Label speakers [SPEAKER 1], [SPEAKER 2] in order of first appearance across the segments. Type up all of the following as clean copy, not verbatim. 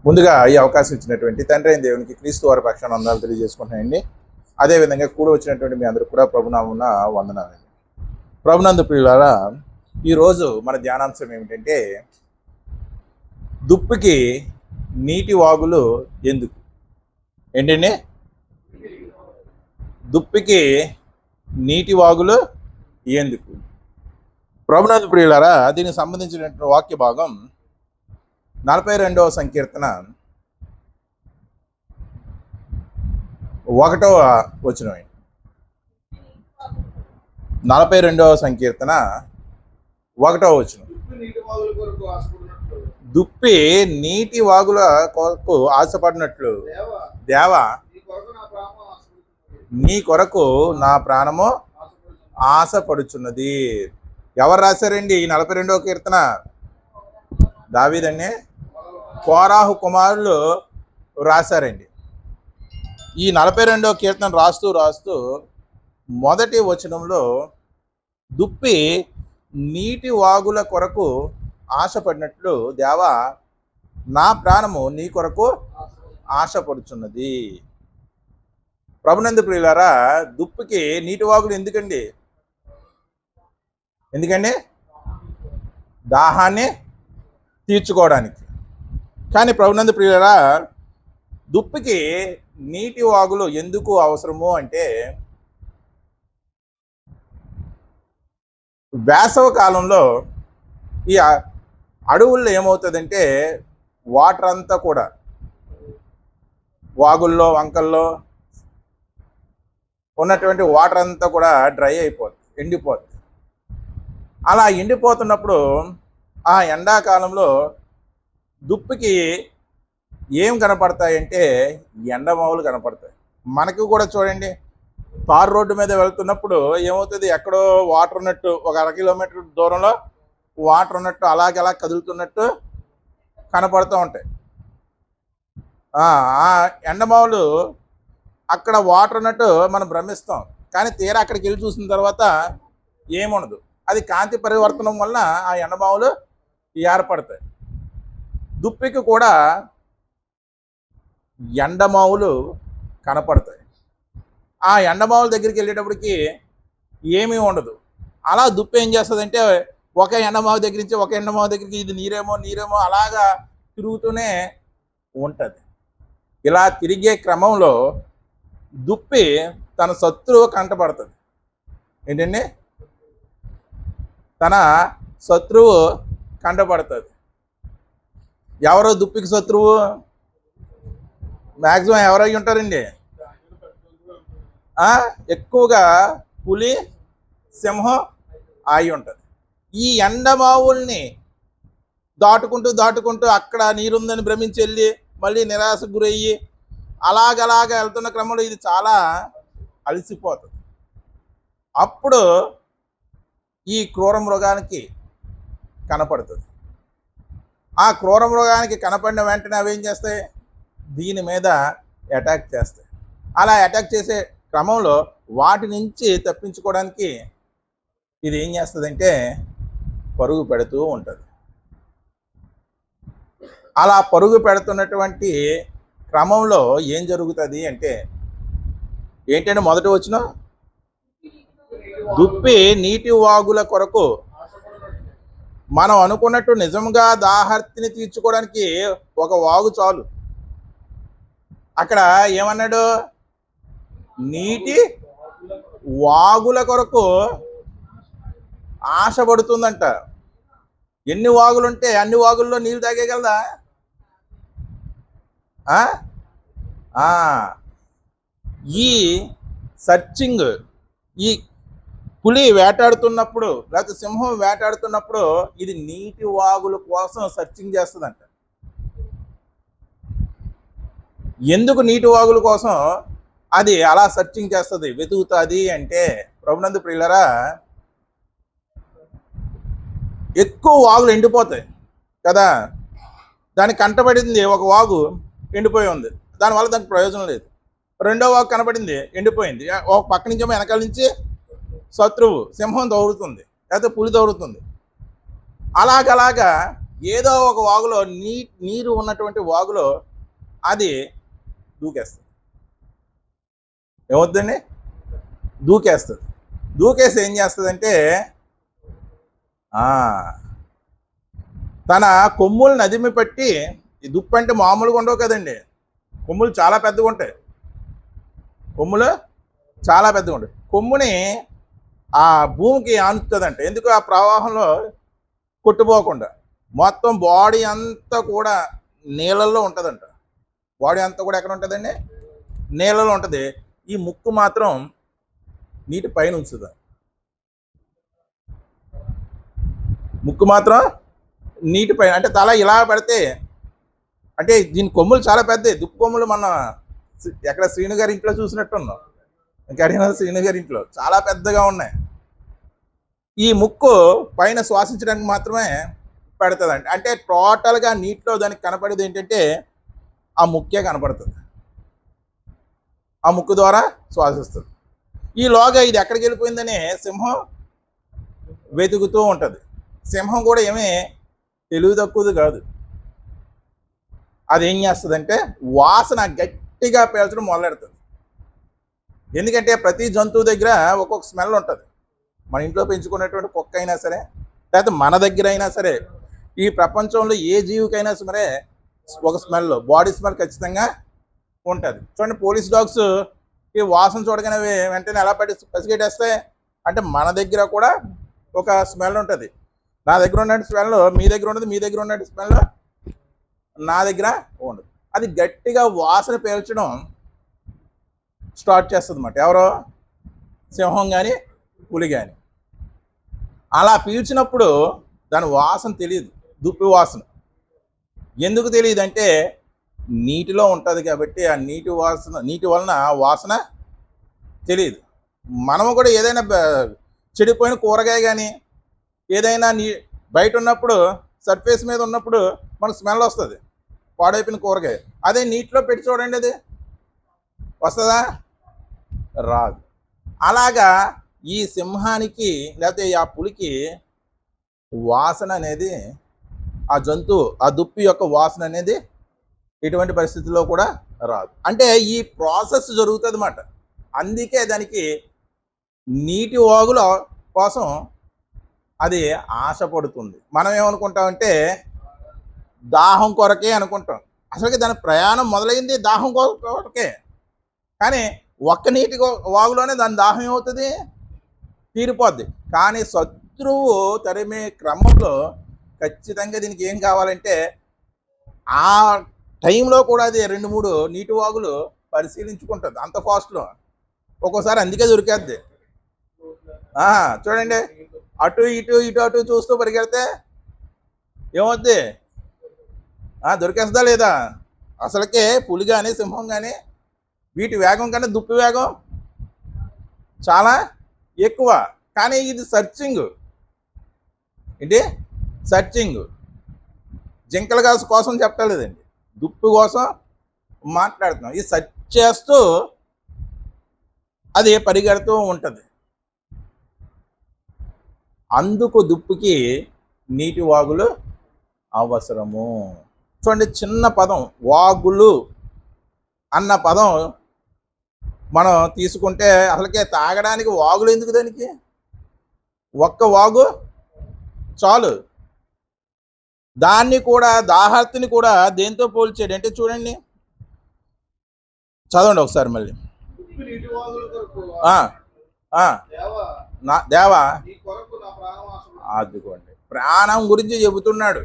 [SPEAKER 1] ముందుగా ఈ అవకాశం ఇచ్చినటువంటి తండ్రి అయిన దేవునికి క్రీస్తు వారి పక్షాన వందనాలు తెలియజేసుకుంటున్నాయండి. అదేవిధంగా కూడా వచ్చినటువంటి మీ అందరూ కూడా ప్రభునామున వందనాలండి. ప్రభునందు ప్రియులారా, ఈరోజు మన ధ్యానాంశం ఏమిటంటే దుప్పికి నీటి వాగులు ఎందుకు? ఏంటండి? దుప్పికి నీటి వాగులు ఎందుకు? ప్రభునందు ప్రియులారా, దీనికి సంబంధించినటువంటి వాక్య భాగం 42వ సంకీర్తన 1వ వచనం. 42వ సంకీర్తన 1వ వచనం. దుప్పి నీటి వాగుల కొరకు ఆశపడినట్లు దేవా నీ కొరకు నా ప్రాణము ఆశపడుచున్నది. ఎవరు రాశారండి ఈ 42వ కీర్తన? దావీదండి, కోరాహు కుమారులు రాశారండి. ఈ 42వ కీర్తన రాస్తూ మొదటి వచనంలో దుప్పి నీటి వాగుల కొరకు ఆశపడినట్లు దేవా నా ప్రాణము నీ కొరకు ఆశపడుచున్నది. ప్రభునందు ప్రియులారా, దుప్పికి నీటి వాగులు ఎందుకండి? దాహాన్ని తీర్చుకోవడానికి. కానీ ప్రభునందు ప్రియులారా, దుప్పికి నీటి వాగులు ఎందుకు అవసరము అంటే, వేసవ కాలంలో ఈ అడవుల్లో ఏమవుతుందంటే వాటర్ అంతా కూడా వాగుల్లో వంకల్లో ఉన్నటువంటి వాటర్ అంతా కూడా డ్రై అయిపోతుంది, ఎండిపోతుంది. అలా ఎండిపోతున్నప్పుడు ఆ ఎండాకాలంలో దుప్పికి ఏం కనపడతాయంటే ఎండమావులు కనపడతాయి. మనకి కూడా చూడండి, తారు రోడ్డు మీద వెళ్తున్నప్పుడు ఏమవుతుంది, ఎక్కడో వాటర్ ఉన్నట్టు ఒక 1 కిలోమీటర్ దూరంలో వాటర్ ఉన్నట్టు అలాగే అలా కదులుతున్నట్టు కనపడుతూ ఉంటాయి. ఆ ఎండమావులు అక్కడ వాటర్ ఉన్నట్టు మనం భ్రమిస్తాం, కానీ తీరా అక్కడికి వెళ్ళి చూసిన తర్వాత ఏముండదు. అది కాంతి పరివర్తనం వలన ఆ ఎండమావులు ఏర్పడతాయి. దుప్పికి కూడా ఎండమావులు కనపడతాయి. ఆ ఎండమావుల దగ్గరికి వెళ్ళేటప్పటికి ఏమీ ఉండదు. అలా దుప్పి ఏం చేస్తుందంటే ఒక ఎండమావు దగ్గర నుంచి ఒక ఎండమావు దగ్గరికి ఇది నీరేమో అలాగా తిరుగుతూనే ఉంటుంది. ఇలా తిరిగే క్రమంలో దుప్పి తన శత్రువు కంటపడుతుంది. ఏంటండి? తన శత్రువు కంటపడుతుంది. ఎవరో దుప్పికి శత్రువు? మ్యాక్సిమం ఎవరై ఉంటారండి? ఎక్కువగా పులి, సింహం అయి ఉంటుంది. ఈ ఎండమావుల్ని దాటుకుంటూ అక్కడ నీరుందని భ్రమించి వెళ్ళి మళ్ళీ నిరాశకు గురయ్యి అలాగలాగా వెళ్తున్న క్రమంలో ఇది చాలా అలసిపోతుంది. అప్పుడు ఈ క్రూర మృగానికి కనపడుతుంది. ఆ క్రూర మృగానికి కనపడిన వెంటనే అవి ఏం చేస్తాయి? దీని మీద అటాక్ చేస్తాయి. అలా అటాక్ చేసే క్రమంలో వాటి నుంచి తప్పించుకోవడానికి ఇది ఏం చేస్తుందంటే పరుగు పెడుతూ ఉంటుంది. అలా పరుగు పెడుతున్నటువంటి క్రమంలో ఏం జరుగుతుంది అంటే ఏంటంటే మొదటి వచనం, దుప్పి నీటి వాగుల కొరకు. మనం అనుకున్నట్టు నిజంగా దాహర్తిని తీర్చుకోవడానికి ఒక వాగు చాలు. అక్కడ ఏమన్నాడు? నీటి వాగుల కొరకు ఆశపడుతుందంట. ఎన్ని వాగులుంటే అన్ని వాగుల్లో నీళ్ళు తాగేయగలదా? ఈ సర్చింగ్, ఈ పులి వేటాడుతున్నప్పుడు లేకపోతే సింహం వేటాడుతున్నప్పుడు ఇది నీటి వాగుల కోసం సర్చింగ్ చేస్తుందంట. ఎందుకు నీటి వాగుల కోసం అది అలా సర్చింగ్ చేస్తుంది, వెతుకుతుంది అంటే, ప్రభునందు ప్రియులారా, ఎక్కువ వాగులు ఎండిపోతాయి కదా. దానికి కంటపడింది ఒక వాగు ఎండిపోయి ఉంది, దానివల్ల దానికి ప్రయోజనం లేదు. రెండో వాగు కనపడింది, ఎండిపోయింది. ఒక పక్క నుంచేమో వెనకాల నుంచి శత్రువు సింహం దౌడుతుంది, లేకపోతే పులి దౌడుతుంది. అలాగలాగా ఏదో ఒక వాగులో నీరు ఉన్నటువంటి వాగులో అది దూకేస్తుంది. ఏమవుతుందండి? దూకేస్తుంది. దూకేసి ఏం చేస్తుందంటే తన కొమ్ములను అదిమి పట్టి, ఈ దుప్పు అంటే మామూలుగా ఉండవు కదండి, కొమ్ములు చాలా పెద్దగా ఉంటాయి. కొమ్ములు చాలా పెద్దగా ఉంటాయి. కొమ్ముని ఆ భూమికి ఆనుతుందంట. ఎందుకు? ఆ ప్రవాహంలో కొట్టుపోకుండా. మొత్తం బాడీ అంతా కూడా నీళ్ళల్లో ఉంటుందంట. బాడీ అంతా కూడా ఎక్కడ ఉంటుందండి? నీళ్ళలో ఉంటుంది. ఈ ముక్కు మాత్రం నీటి పైన ఉంచుతుంది. ముక్కు మాత్రం నీటి పైన, అంటే తల ఇలా పెడితే, అంటే దీని కొమ్ములు చాలా పెద్దవి. దుప్పు కొమ్ములు మన ఎక్కడ శ్రీను గారి ఇంట్లో చూసినట్టున్నాం, ఇంకా అడిగిన శ్రీను గారి ఇంట్లో చాలా పెద్దగా ఉన్నాయి. ఈ ముక్కు పైన శ్వాసించడానికి మాత్రమే పెడుతుంది. అంటే టోటల్గా నీటిలో దానికి కనపడేది ఏంటంటే ఆ ముక్కే కనపడుతుంది. ఆ ముక్కు ద్వారా శ్వాసిస్తుంది. ఈలోగా ఇది ఎక్కడికి వెళ్ళిపోయిందని సింహం వెతుకుతూ ఉంటుంది. సింహం కూడా ఏమీ తెలివి తక్కువది కాదు. అది ఏం చేస్తుందంటే వాసన గట్టిగా పీల్చడం మొదలెడుతుంది. ఎందుకంటే ప్రతి జంతువు దగ్గర ఒక్కొక్క స్మెల్ ఉంటుంది. మన ఇంట్లో పెంచుకునేటువంటి కుక్క అయినా సరే, లేకపోతే మన దగ్గర అయినా సరే, ఈ ప్రపంచంలో ఏ జీవికైనా సరే ఒక స్మెల్, బాడీ స్మెల్ ఖచ్చితంగా ఉంటుంది. చూడండి, పోలీస్ డాగ్స్ ఈ వాసన చూడగానే వెంటనే ఎలా పసిగట్టేస్తాయి అంటే మన దగ్గర కూడా ఒక స్మెల్ ఉంటుంది. నా దగ్గర ఉన్న స్మెల్ మీ దగ్గర ఉండదు, మీ దగ్గర ఉన్న స్మెల్ నా దగ్గర ఉండదు. అది గట్టిగా వాసన పీల్చడం స్టార్ట్ చేస్తుంది అన్నమాట. ఎవరో సింహం కానీ పులి కానీ. అలా పీల్చినప్పుడు దాని వాసన తెలియదు, దుప్పి వాసన. ఎందుకు తెలియదు అంటే నీటిలో ఉంటుంది కాబట్టి ఆ నీటి వలన వాసన తెలియదు. మనము కూడా ఏదైనా చెడిపోయిన కూరగాయ కానీ ఏదైనా బయట ఉన్నప్పుడు సర్ఫేస్ మీద ఉన్నప్పుడు మనకు స్మెల్ వస్తుంది, పాడైపోయిన కూరగాయ. అదే నీటిలో పెట్టి చూడండి, అది వస్తుందా? రాదు. అలాగా ఈ సింహానికి లేకపోతే ఆ పులికి వాసన అనేది, ఆ జంతువు ఆ దుప్పి యొక్క వాసన అనేది ఎటువంటి పరిస్థితుల్లో కూడా రాదు. అంటే ఈ ప్రాసెస్ జరుగుతుంది అన్నమాట. అందుకే దానికి నీటి వాగుల కోసం అది ఆశపడుతుంది. మనం ఏమనుకుంటామంటే దాహం కొరకే అనుకుంటాం. అసలుకి దాని ప్రయాణం మొదలైంది దాహం కొరకే. కానీ ఒక్క నీటి వాగులోనే దాని దాహం ఏమవుతుంది? తీరిపోద్ది. కానీ శత్రువు తరిమే క్రమంలో ఖచ్చితంగా దీనికి ఏం కావాలంటే ఆ టైంలో కూడా అది 2-3 నీటి వాగులు పరిశీలించుకుంటుంది అంత ఫాస్ట్లో. ఒక్కోసారి అందుకే దొరికేద్ది. చూడండి, అటు ఇటు చూస్తూ పరిగెడితే ఏమవుద్ది? దొరికేస్తుందా లేదా? అసలుకే పులి కానీ సింహం కానీ వీటి వేగం కన్నా దుప్పి వేగం చాలా ఎక్కువ. కానీ ఇది సర్చింగ్. ఏంటి? సర్చింగ్. జింకల కోసం చెప్పలేదండి, దుప్పి కోసం మాట్లాడుతున్నాం. ఈ సెర్చ్ చేస్తూ అది పరిగెడుతూ ఉంటుంది. అందుకు దుప్పికి నీటి వాగులు అవసరము. చూడండి, చిన్న పదం వాగులు అన్న పదం మనం తీసుకుంటే అసలుకే తాగడానికి వాగులు ఎందుకు? దానికి ఒక్క వాగు చాలు. దాన్ని కూడా దాహార్తిని కూడా దేంతో పోల్చాడు అంటే చూడండి, చదవండి ఒకసారి మళ్ళీ. దేవా, అదిగోండి ప్రాణం గురించి చెబుతున్నాడు.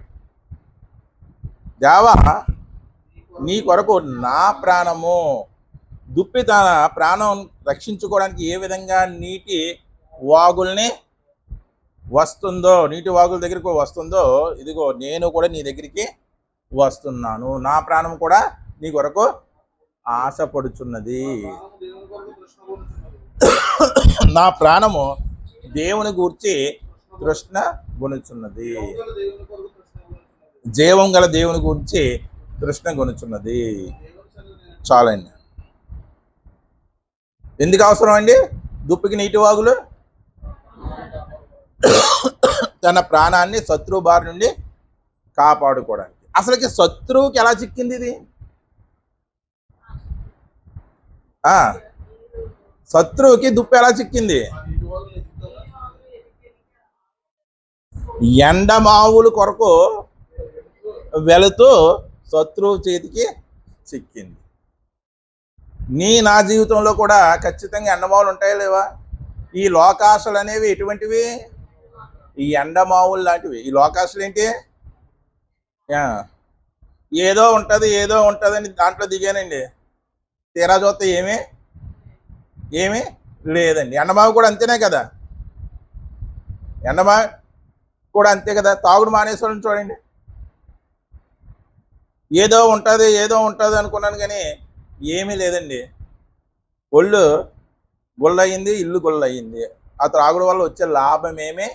[SPEAKER 1] దేవా, నీ కొరకు నా ప్రాణము. దుప్పి తన ప్రాణం రక్షించుకోవడానికి ఏ విధంగా నీటి వాగుల్ని వస్తుందో, నీటి వాగుల దగ్గరికి వస్తుందో, ఇదిగో నేను కూడా నీ దగ్గరికి వస్తున్నాను. నా ప్రాణం కూడా నీ కొరకు ఆశపడుచున్నది. నా ప్రాణము దేవుని గూర్చి తృష్ణ గొనుచున్నది. జీవం గల దేవుని గురించి తృష్ణ గొనుచున్నది. చాలండి. ఎందుకు అవసరం అండి దుప్పికి నీటి వాగులు? తన ప్రాణాన్ని శత్రు బారి నుండి కాపాడుకోవడానికి. అసలుకి శత్రువుకి ఎలా చిక్కింది ఇది? శత్రువుకి దుప్పి ఎలా చిక్కింది? ఎండమావులు కొరకు వెళుతూ శత్రువు చేతికి చిక్కింది. నా జీవితంలో కూడా ఖచ్చితంగా ఎండమావులు ఉంటాయా లేవా? ఈ లోకాశలు అనేవి ఎటువంటివి? ఈ ఎండమావులు లాంటివి. ఈ లోకాశలు ఏంటి? ఏదో ఉంటుంది అని దాంట్లో దిగానండి. తీరా చూస్తే ఏమీ లేదండి. ఎండమావి కూడా అంతేనే కదా. ఎండమావి కూడా అంతే కదా. తాగుడు మానేశ్వరం చూడండి. ఏదో ఉంటుంది అనుకున్నాను, కానీ ఏమీ లేదండి. ఒళ్ళు గుళ్ళయింది, ఇల్లు గుళ్ళయింది. ఆ త్రాగుడు వల్ల వచ్చే లాభం ఏమీ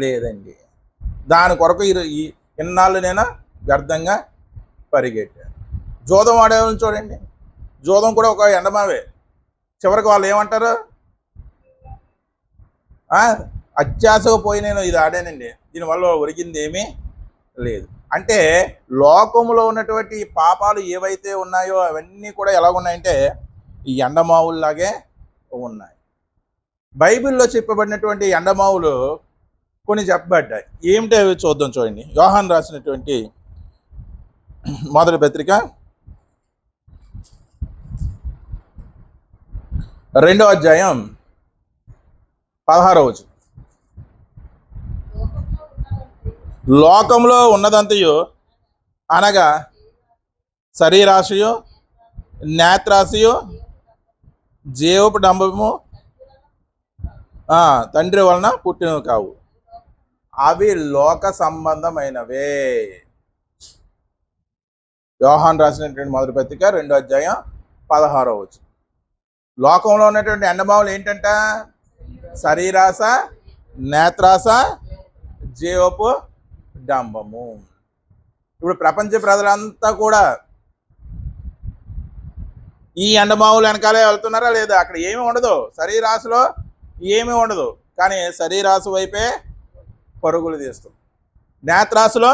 [SPEAKER 1] లేదండి. దాని కొరకు ఇన్నాళ్ళు నేను వ్యర్థంగా పరిగెట్టాను. జూదం ఆడేవాళ్ళని చూడండి. జూదం కూడా ఒక ఎండమావే. చివరికి వాళ్ళు ఏమంటారు? అత్యాశగా పోయి నేను ఇది ఆడానండి, దీనివల్ల ఒరిగింది ఏమీ లేదు. అంటే లోకములో ఉన్నటువంటి పాపాలు ఏవైతే ఉన్నాయో అవన్నీ కూడా ఎలాగున్నాయంటే ఈ ఎండమావుల్లాగే ఉన్నాయి. బైబిల్లో చెప్పబడినటువంటి ఎండమావులు కొన్ని చెప్పబడ్డాయి. ఏమిటో అవి చూద్దాం. చూడండి, యోహాను రాసినటువంటి మొదటి పత్రిక 2వ అధ్యాయం 16వ వచనం. లోకంలో ఉన్నదంతయు అనగా శరీరాశయు, నేత్రాశయు, జీవపు డంబము తండ్రి వలన పుట్టినవి కావు, అవి లోక సంబంధమైనవే. యోహాను రాసినటువంటి మొదటి పత్రిక 2వ అధ్యాయం 16వ వచనం. లోకంలో ఉన్నటువంటి ఎండమావులు ఏంటంట? శరీరాశ, నేత్రాశ, జీవపు డంబము. ఇప్పుడు ప్రపంచ ప్రజలంతా కూడా ఈ ఎండమావులు వెనకాలే వెళ్తున్నారా లేదా? అక్కడ ఏమీ ఉండదు, శరీరాశలో ఏమీ ఉండదు, కానీ శరీరాశ వైపే పరుగులు తీస్తాం. నేత్రాశలో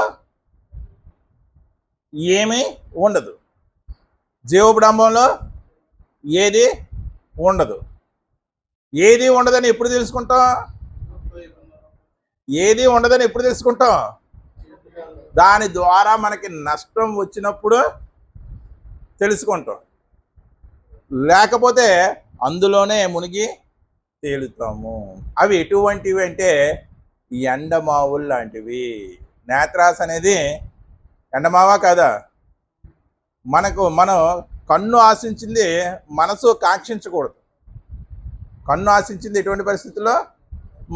[SPEAKER 1] ఏమీ ఉండదు, జీవపు డంబంలో ఏది ఉండదు. ఏది ఉండదని ఎప్పుడు తెలుసుకుంటాం? ఏది ఉండదని ఎప్పుడు తెలుసుకుంటాం? దాని ద్వారా మనకి నష్టం వచ్చినప్పుడు తెలుసుకుంటాం, లేకపోతే అందులోనే మునిగి తేలుతాము. అవి ఎటువంటివి అంటే ఎండమావులు లాంటివి. నేత్రాశ అనేది ఎండమావా కాదా? మనం కన్ను ఆశించింది మనసు కాంక్షించకూడదు. కన్ను ఆశించింది ఎటువంటి పరిస్థితుల్లో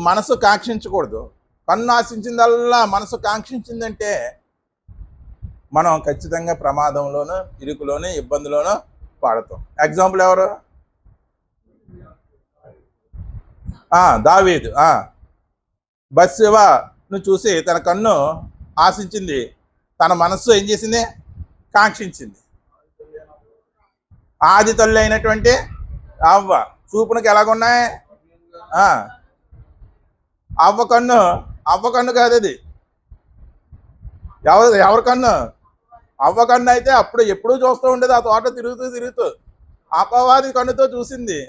[SPEAKER 1] మనసు కాంక్షించకూడదు. కన్ను ఆశించిందల్లా మనసు కాంక్షించిందంటే మనం ఖచ్చితంగా ప్రమాదంలోనూ, ఇరుకులోనూ, ఇబ్బందిలోనూ పడతాం. ఎగ్జాంపుల్ ఎవరు? దావీదు. బత్షెబను చూసి తన కన్ను ఆశించింది, తన మనస్సు ఏం చేసింది? కాంక్షించింది. ఆది తల్లి అయినటువంటి అవ్వ చూపునకి ఎలాగున్నాయి? అవ్వ కన్ను కాదు అది. ఎవరి కన్ను? అవ్వ కన్ను అయితే అప్పుడు ఎప్పుడూ చూస్తూ ఉండేది, ఆ తోట తిరుగుతూ అపవాది కన్నుతో చూసింది,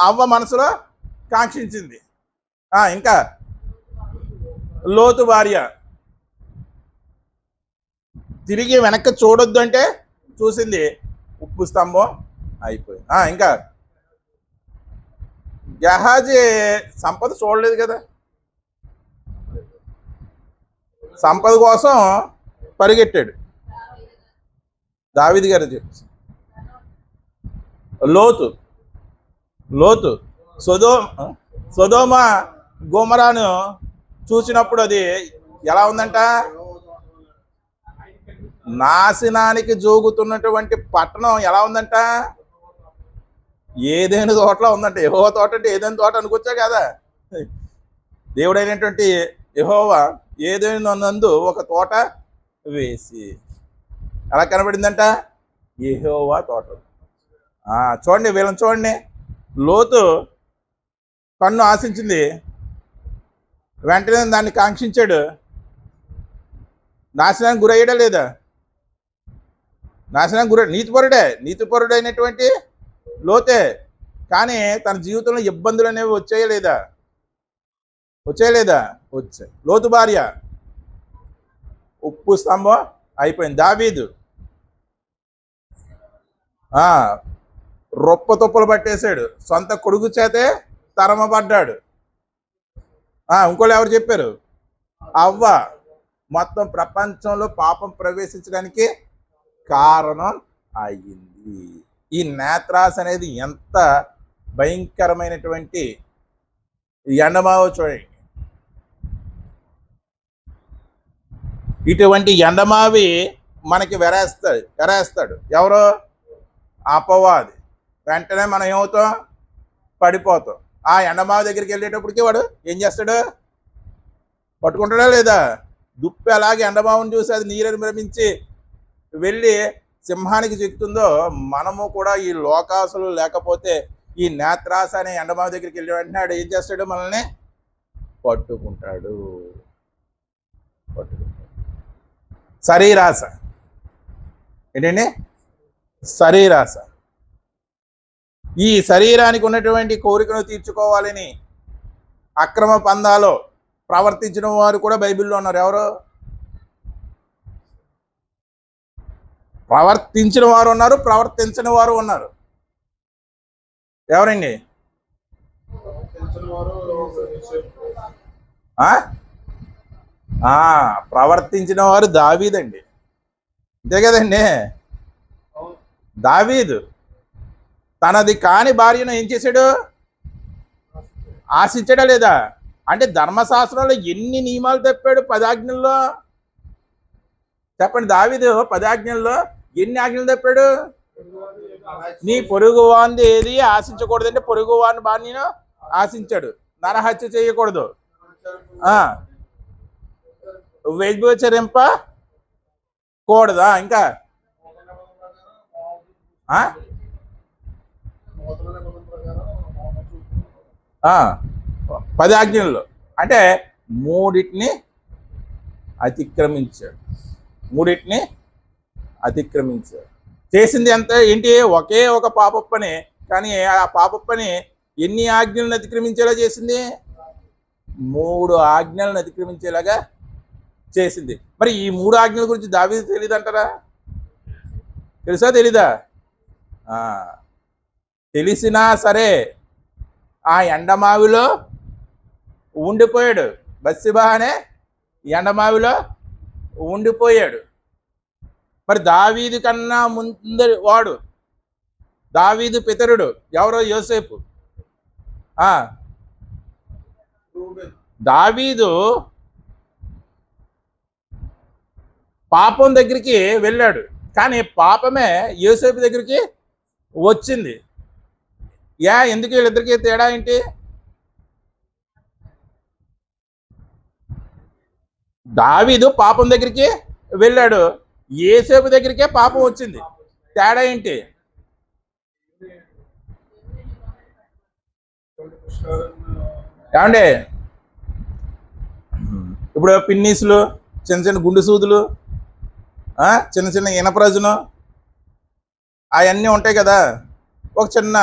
[SPEAKER 1] అవ్వ మనసులో కాంక్షించింది. ఇంకా లోతు భార్య తిరిగి వెనక్కి చూడొద్దు అంటే చూసింది, ఉప్పు స్తంభం అయిపోయింది. ఇంకా గెహాజీ సంపద చూడలేదు కదా, సంపద కోసం పరిగెట్టాడు. దావీదు గారు చెప్పి లోతు సొదొమ గొమొరాను చూసినప్పుడు అది ఎలా ఉందంట? నాశనానికి జోగుతున్నటువంటి పట్టణం ఎలా ఉందంట? ఏదైనా తోటలో ఉందంట. యెహోవా తోట అంటే ఏదైనా తోట అనుకోవచ్చా కదా? దేవుడైనటువంటి యెహోవా ఏదైనా నందు ఒక తోట వేసి ఎలా కనబడిందంట? యెహోవా తోట. చూడండి, వీళ్ళని చూడండి. లోతు కన్ను ఆశించింది, వెంటనే దాన్ని కాంక్షించాడు, నాశనానికి గురయ్యాడా లేదా? నాశనానికి గుర నీతిపరుడైనటువంటి లోతే. కానీ తన జీవితంలో ఇబ్బందులు అనేవి వచ్చాయా లేదా? వచ్చాయి. లోతు భార్య ఉప్పు స్తంభం అయిపోయింది. దావీదు రొప్ప తుప్పలు పట్టేశాడు, సొంత కొడుకు చేతే తరమబడ్డాడు. ఇంకోళ్ళు ఎవరు చెప్పారు? అవ్వ మొత్తం ప్రపంచంలో పాపం ప్రవేశించడానికి కారణం అయ్యింది. ఈ నేత్రాస్ అనేది ఎంత భయంకరమైనటువంటి ఎండమావో చూడండి. ఇటువంటి ఎండమావి మనకి వెరేస్తాడు ఎవరో? అపవాది. వెంటనే మనం ఏమవుతాం? పడిపోతాం. ఆ ఎండమావి దగ్గరికి వెళ్ళేటప్పటికి వాడు ఏం చేస్తాడు? పట్టుకుంటాడా లేదా? దుప్పి అలాగే ఎండమావుని చూసి అది నీరని భ్రమించి వెళ్ళి సింహానికి చెక్తుందో, మనము కూడా ఈ లోకాసులు లేకపోతే ఈ నేత్రాస అనే ఎండమావి దగ్గరికి వెళ్ళి వెంటనే ఆడు ఏం చేస్తాడు? మనల్ని పట్టుకుంటాడు. శరీరాశ ఏంటండి? శరీరాశ. ఈ శరీరానికి ఉన్నటువంటి కోరికను తీర్చుకోవాలని అక్రమ పందాలో ప్రవర్తించిన వారు కూడా బైబిల్లో ఉన్నారు. ఎవరు? ప్రవర్తించిన వారు ఉన్నారు, ప్రవర్తించని వారు ఉన్నారు. ఎవరండి? ప్రవర్తించిన వారు దావీదండి. అంతే కదండి? దావీదు తనది కాని భార్యను ఏం చేశాడు? ఆశించాడా లేదా? అంటే ధర్మశాస్త్రంలో ఎన్ని నియమాలు తప్పాడు? 10 ఆజ్ఞల్లో చెప్పండి. దావీదు 10 ఆజ్ఞల్లో ఎన్ని ఆజ్ఞలు తప్పాడు? నీ పొరుగు వాంది ఏది ఆశించకూడదంటే పొరుగు వాని భార్యను ఆశించాడు. నరహత్య చేయకూడదు, వ్యభిచరింపకూడదా, ఇంకా 10 ఆజ్ఞల్లో అంటే మూడింటిని అతిక్రమించాడు. చేసింది ఎంత ఏంటి? ఒకే ఒక పాపప్పని. కానీ ఆ పాపప్పని ఎన్ని ఆజ్ఞలను అతిక్రమించేలా చేసింది? 3 ఆజ్ఞలను అతిక్రమించేలాగా చేసింది. మరి ఈ 3 ఆజ్ఞల గురించి దావీదు తెలియదంటారా? తెలుసా తెలీదా? తెలిసినా సరే ఆ ఎండమావిలో ఉండిపోయాడు. బత్షెబా అనే ఎండమావిలో ఉండిపోయాడు. మరి దావీదు కన్నా ముందరి వాడు, దావీదు పితరుడు ఎవరో? యోసేపు. దావీదు పాపం దగ్గరికి వెళ్ళాడు, కానీ పాపమే యోసేపు దగ్గరికి వచ్చింది. ఎందుకు వీళ్ళిద్దరికీ తేడా ఏంటి? దావీదు పాపం దగ్గరికి వెళ్ళాడు, యోసేపు దగ్గరికే పాపం వచ్చింది. తేడా ఏంటి? ఏమండి, ఇప్పుడు పిన్నీసులు, చిన్న చిన్న గుండు సూదులు, చిన్న చిన్న ఇనపరజును అవన్నీ ఉంటాయి కదా. ఒక చిన్న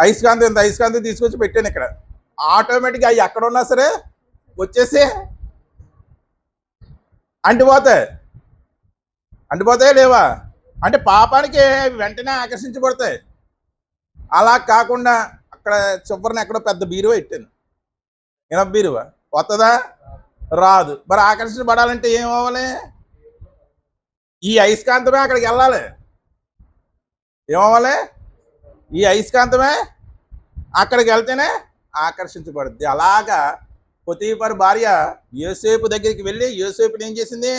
[SPEAKER 1] అయస్కాంతం తీసుకొచ్చి పెట్టాను ఇక్కడ. ఆటోమేటిక్గా అవి ఎక్కడ ఉన్నా సరే వచ్చేసి అంటిపోతాయి లేవా? అంటే పాపానికి వెంటనే ఆకర్షించబడతాయి. అలా కాకుండా అక్కడ చివరిని ఎక్కడో పెద్ద బీరువా పెట్టాను, ఇనప బీరువా. వస్తుందా? రాదు. మరి ఆకర్షించబడాలంటే ఏమవ్వాలి? ఈ అయస్కాంతమే అక్కడికి వెళ్ళాలి. ఏమవ్వాలి? ఈ అయస్కాంతమే అక్కడికి వెళ్తేనే ఆకర్షించబడుద్ది. అలాగా పొతీఫరు భార్య యోసేపు దగ్గరికి వెళ్ళి యోసేపుని ఏం చేసింది?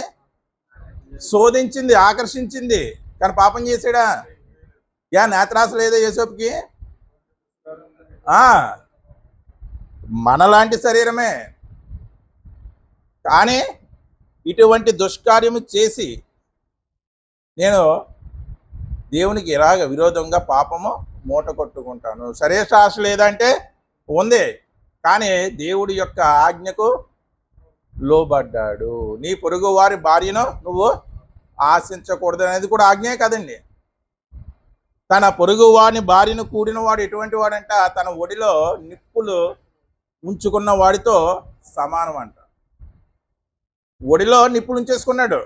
[SPEAKER 1] శోధించింది, ఆకర్షించింది. కానీ పాపం చేసాడా? నేత్రాస లేదా యోసేపుకి? మనలాంటి శరీరమే, కానీ ఇటువంటి దుష్కార్యము చేసి నేను దేవునికి ఇలాగ విరోధంగా పాపము మూట కొట్టుకుంటాను. శరీర ఆశ లేదంటే ఉంది, కానీ దేవుడి యొక్క ఆజ్ఞకు లోబడ్డాడు. నీ పొరుగు వారి భార్యను నువ్వు ఆశించకూడదు అనేది కూడా ఆజ్ఞే కదండి. తన పొరుగు వారిని భార్యను కూడిన వాడు ఎటువంటి వాడంట, తన ఒడిలో నిప్పులు ఉంచుకున్న వాడితో సమానం అంట. ఒడిలో నిప్పులు ఉంచేసుకున్నాడు,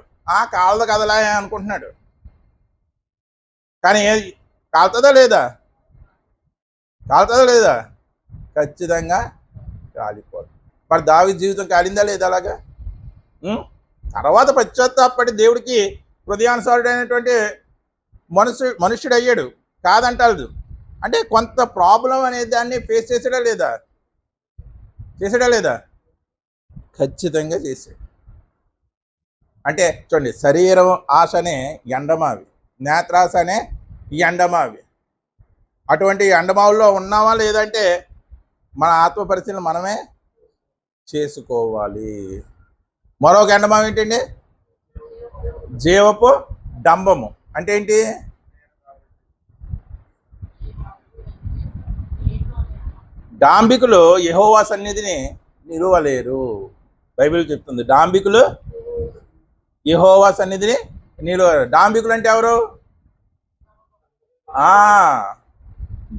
[SPEAKER 1] కాలదు కదలా అనుకుంటున్నాడు. కానీ కాలుతుందా లేదా? కాలుతుందా లేదా? ఖచ్చితంగా కాలిపోదు. మరి దావీదు జీవితం కాలిందా లేదా అలాగా? తర్వాత పశ్చాత్తాపడి దేవుడికి హృదయానుసారుడైనటువంటి మనుష్యుడు అయ్యాడు, కాదంటాడు. అంటే కొంత ప్రాబ్లం అనే దాన్ని ఫేస్ చేసాడా లేదా? ఖచ్చితంగా చేశాడు. అంటే చూడండి, శరీరం ఆశ అనే ఎండమావి, నేత్రాశ అనే ఎండమావి. అటువంటి ఎండమావుల్లో ఉన్నావా లేదంటే మన ఆత్మ పరిశీలన మనమే చేసుకోవాలి. మరొక ఎండమావి ఏంటండి? జీవపు డంబము. అంటే ఏంటి? డాంబికులు యెహోవా సన్నిధిని నిలువలేరు. బైబిల్ చెప్తుంది డాంబికులు యెహోవా సన్నిధిని నిలువలేరు. డాంబికులు అంటే ఎవరు?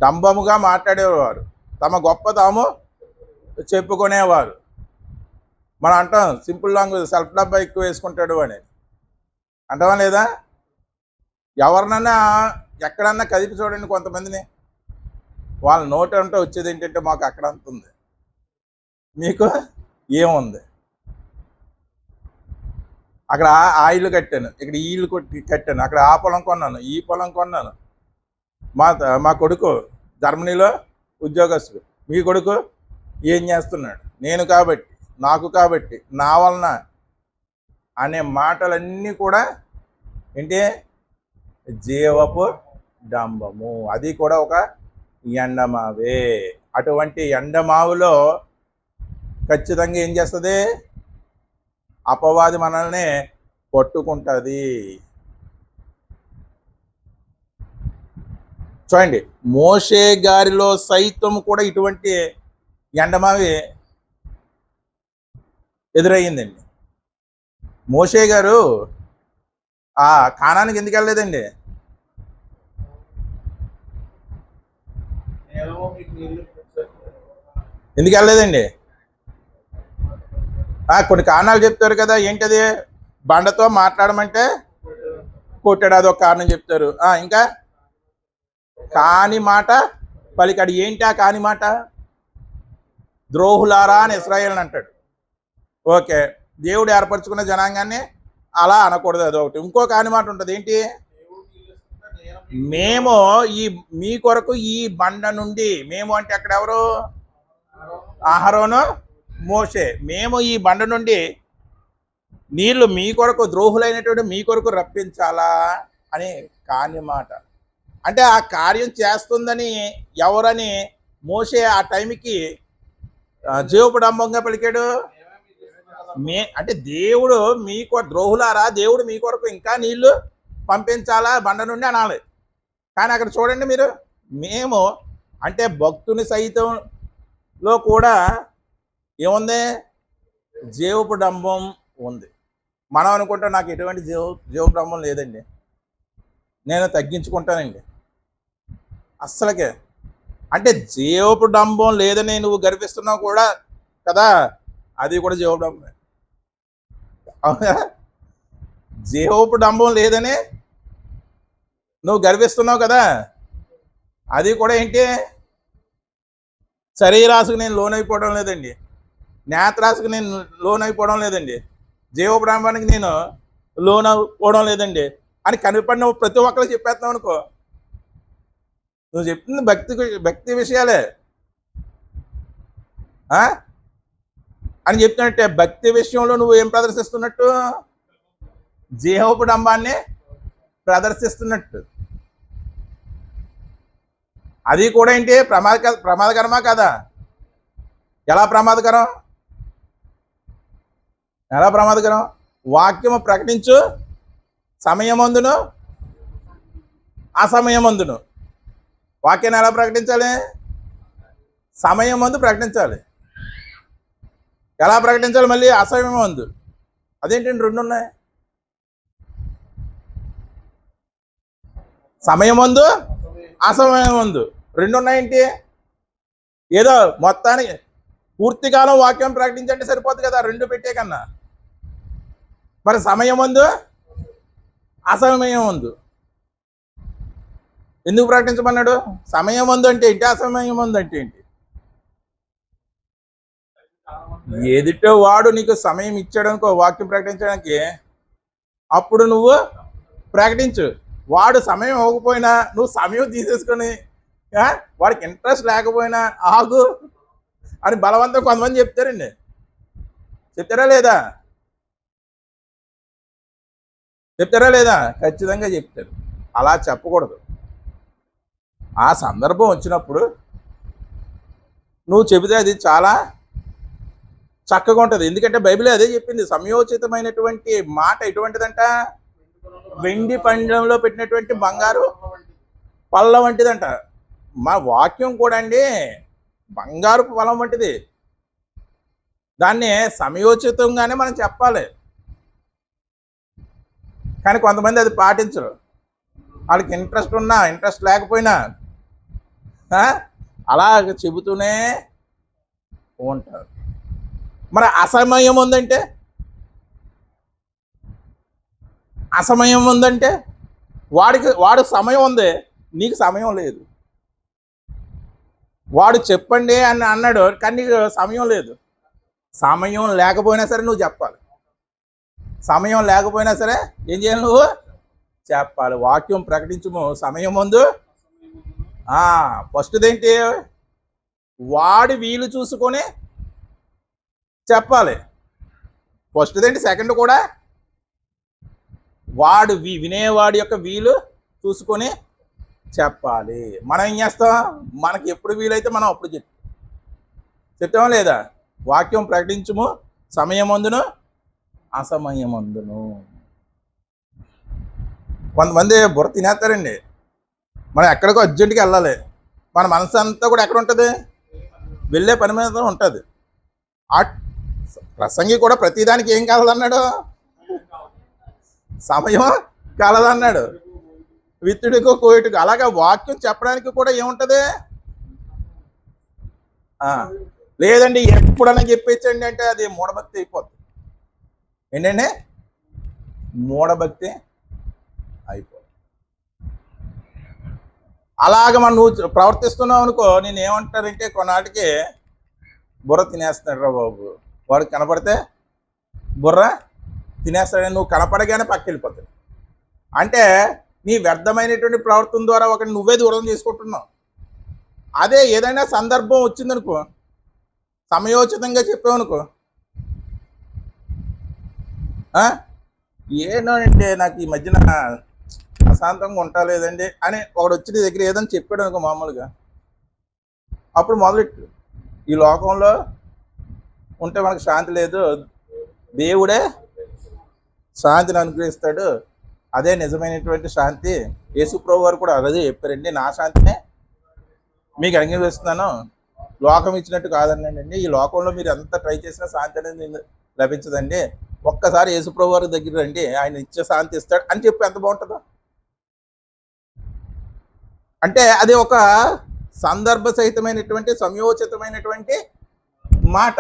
[SPEAKER 1] డంబముగా మాట్లాడేవారు, తమ గొప్ప తాము చెప్పుకునేవారు. మనం అంటాం సింపుల్ లాంగ్వేజ్, సెల్ఫ్ డబ్బా ఎక్కువ వేసుకుంటాడు అని అంటావా లేదా? ఎవరినన్నా ఎక్కడన్నా కదిపి చూడండి కొంతమందిని, వాళ్ళ నోట్ అంటే వచ్చేది ఏంటంటే మాకు అక్కడ అంత ఉంది, మీకు ఏముంది, అక్కడ ఆయిల్ కట్టాను, ఇక్కడ ఈలు కట్టాను, అక్కడ ఆ పొలం కొన్నాను, ఈ పొలం కొన్నాను. మా కొడుకు జర్మనీలో ఉద్యోగస్తుడు, మీ కొడుకు ఏం చేస్తున్నాడు, నేను కాబట్టి, నాకు కాబట్టి, నా వలన అనే మాటలన్నీ కూడా ఏంటి? జీవపు డంబము. అది కూడా ఒక ఎండమావే. అటువంటి ఎండమావులో ఖచ్చితంగా ఏం చేస్తుంది? అపవాది మనల్ని పట్టుకుంటుంది. చూడండి, మోషే గారిలో సైతం కూడా ఇటువంటి ఎండమావి ఎదురయ్యిందండి. మోషే గారు కానానికి ఎందుకు వెళ్ళలేదండి? ఎందుకు వెళ్ళలేదండి? కొన్ని కారణాలు చెప్తారు కదా. ఏంటది? బండతో మాట్లాడమంటే కొట్టాడు, అదొక కారణం చెప్తారు. ఇంకా కాని మాట పలికాడు. ఏంటి ఆ కాని మాట? ద్రోహులారా అని ఇశ్రాయేలుని అంటాడు. ఓకే, దేవుడు ఏర్పరచుకున్న జనాంగాన్ని అలా అనకూడదు, అదొకటి. ఇంకో కాని మాట ఉంటుంది. ఏంటి? మేము మీ కొరకు ఈ బండ నుండి, మేము అంటే అక్కడ ఎవరు? అహరోను, మోషే. మేము ఈ బండ నుండి నీళ్లు మీ కొరకు, ద్రోహులైనటువంటి మీ కొరకు రప్పించాలా అని కాని మాట. అంటే ఆ కార్యం చేస్తుందని ఎవరని మోషే ఆ టైంకి జీవపుడంబంగా పలికాడు. అంటే దేవుడు మీ ద్రోహులారా, దేవుడు మీ కొరకు ఇంకా నీళ్లు పంపించాలా బండ నుండి అనాలి. కానీ అక్కడ చూడండి మీరు, మేము అంటే భక్తుని సైతంలో కూడా ఏముంది? జీవపు డంబం ఉంది. మనం అనుకుంటాం నాకు ఎటువంటి జీవపు డంబం లేదండి, నేను తగ్గించుకుంటానండి. అస్సలకే అంటే జీవపు డంబం లేదని నువ్వు గర్విస్తున్నావు కూడా కదా, అది కూడా జీవపు డంబమే. జీవపు డంబం లేదని నువ్వు గర్విస్తున్నావు కదా, అది కూడా ఏంటి? శరీరాశకు నేను లోనైపోవడం లేదండి, నేత్రాశకు నేను లోనైపోవడం లేదండి, జీవపు డంబానికి నేను లోనైపోవడం లేదండి అని కనిపడిన ప్రతి ఒక్కరు చెప్పేస్తున్నావు అనుకో, నువ్వు చెప్తుంది భక్తి విషయాలే అని చెప్తున్నట్టే. భక్తి విషయంలో నువ్వు ఏం ప్రదర్శిస్తున్నట్టు? జీవపు డంబాన్ని ప్రదర్శిస్తున్నట్టు. అది కూడా ఏంటి? ప్రమాదకరమా కదా? ఎలా ప్రమాదకరం? వాక్యము ప్రకటించు సమయమందును అసమయమందును. వాక్యాన్ని ఎలా ప్రకటించాలి? సమయం ముందు ప్రకటించాలి. ఎలా ప్రకటించాలి? మళ్ళీ అసమయం ఉంది. అదేంటండి రెండు ఉన్నాయి? సమయం ముందు అసమయం ముందు రెండు ఉన్నాయేంటి? ఏదో మొత్తానికి పూర్తికాలం వాక్యం ప్రకటించంటే సరిపోతుంది కదా రెండు పెట్టే కన్నా. మరి సమయం ముందు అసమయం ముందు ఎందుకు ప్రకటించమన్నాడు? సమయం ముందు అంటే ఏంటి? అసమయం ముందు అంటే ఏంటి? ఎదుటో వాడు నీకు సమయం ఇచ్చాడనుకో వాక్యం ప్రకటించడానికి, అప్పుడు నువ్వు ప్రకటించు. వాడు సమయం ఇవ్వకపోయినా నువ్వు సమయం తీసేసుకొని వాడికి ఇంట్రెస్ట్ లేకపోయినా ఆగు అని బలవంతం కొంతమంది చెప్తారండి. చెప్తారా లేదా? చెప్తారా లేదా? ఖచ్చితంగా చెప్తారు. అలా చెప్పకూడదు. ఆ సందర్భం వచ్చినప్పుడు నువ్వు చెబితే అది చాలా చక్కగా ఉంటుంది. ఎందుకంటే బైబిల్ అదే చెప్పింది. సమయోచితమైనటువంటి మాట ఎటువంటిదంట? వెండి పంజరంలో పెట్టినటువంటి బంగారు పళ్ళ వంటిదంట. మా వాక్యం కూడా అండి బంగారు పొలం వంటిది. దాన్ని సమయోచితంగానే మనం చెప్పాలి. కానీ కొంతమంది అది పాటించరు. వాళ్ళకి ఇంట్రెస్ట్ ఉన్నా ఇంట్రెస్ట్ లేకపోయినా అలాగ చెబుతూనే ఉంటారు. మరి అసమయం ఉందంటే? అసమయం ఉందంటే వాడు సమయం ఉంది, నీకు సమయం లేదు. వాడు చెప్పండి అని అన్నాడు, కానీ నీకు సమయం లేదు. సమయం లేకపోయినా సరే నువ్వు చెప్పాలి. సమయం లేకపోయినా సరే ఏం చేయాలి? నువ్వు చెప్పాలి. వాక్యం ప్రకటించము సమయం ముందు. ఫస్ట్ ఏంటి? వాడి వీలు చూసుకొని చెప్పాలి. ఫస్ట్ ఏంటి? సెకండ్ కూడా వాడు వినేవాడి యొక్క వీలు చూసుకొని చెప్పాలి. మనం ఏం చేస్తాం? మనకి ఎప్పుడు వీలైతే మనం అప్పుడు చెప్తామా లేదా? వాక్యం ప్రకటించుము సమయమందును అసమయమందును. కొంతమంది బుర్ర తినేస్తారండి. మనం ఎక్కడికో అర్జెంటుగా వెళ్ళాలి, మన మనసు అంతా కూడా ఎక్కడ ఉంటుంది? వెళ్ళే పని మీద ఉంటుంది. ఆ ప్రసంగి కూడా ప్రతిదానికి ఏం కాలదన్నాడు? సమయం కాలదన్నాడు. విత్తుడికో కోయిటుకు. అలాగే వాక్యం చెప్పడానికి కూడా ఏముంటుంది? లేదండి ఎప్పుడన్నా చెప్పేచ్చండి అంటే అది మూఢభక్తి అయిపోతుంది. ఏంటండి? మూఢభక్తి అయిపోతుంది. అలాగ మనం నువ్వు ప్రవర్తిస్తున్నావు అనుకో, నేను ఏమంటారంటే కొన్నాటికి బుర్ర తినేస్తున్నాడు రా బాబు, వాడు కనపడితే బుర్ర తినేస్తాడని నువ్వు కనపడగానే పక్కకి వెళ్ళిపోతాడు. అంటే నీ వ్యర్థమైనటువంటి ప్రవర్తన ద్వారా ఒకటి నువ్వే దూరం చేసుకుంటున్నావు. అదే ఏదైనా సందర్భం వచ్చిందనుకో, సమయోచితంగా చెప్పావనుకో, ఏంటంటే నాకు ఈ మధ్యన అశాంతంగా ఉంటాలేదండి అని ఒకడు వచ్చి నీ దగ్గర ఏదని చెప్పాడు అనుకో మామూలుగా, అప్పుడు మొదలెట్టు. ఈ లోకంలో ఉంటే మనకు శాంతి లేదు, దేవుడే శాంతిని అనుగ్రహిస్తాడు, అదే నిజమైనటువంటి శాంతి. యేసుప్రభు వారు కూడా అదే చెప్పారండి, నా శాంతినే మీకు అనుగ్రహిస్తున్నాను, లోకం ఇచ్చినట్టు కాదనండి. ఈ లోకంలో మీరు ఎంత ట్రై చేసినా శాంతి అనేది లభించదండి, ఒక్కసారి యేసుప్రభు వారి దగ్గర రండి, ఆయన ఇచ్చే శాంతి ఇస్తాడు అని చెప్పి ఎంత బాగుంటుందో. అంటే అది ఒక సందర్భ సహితమైనటువంటి సమయోచితమైనటువంటి మాట.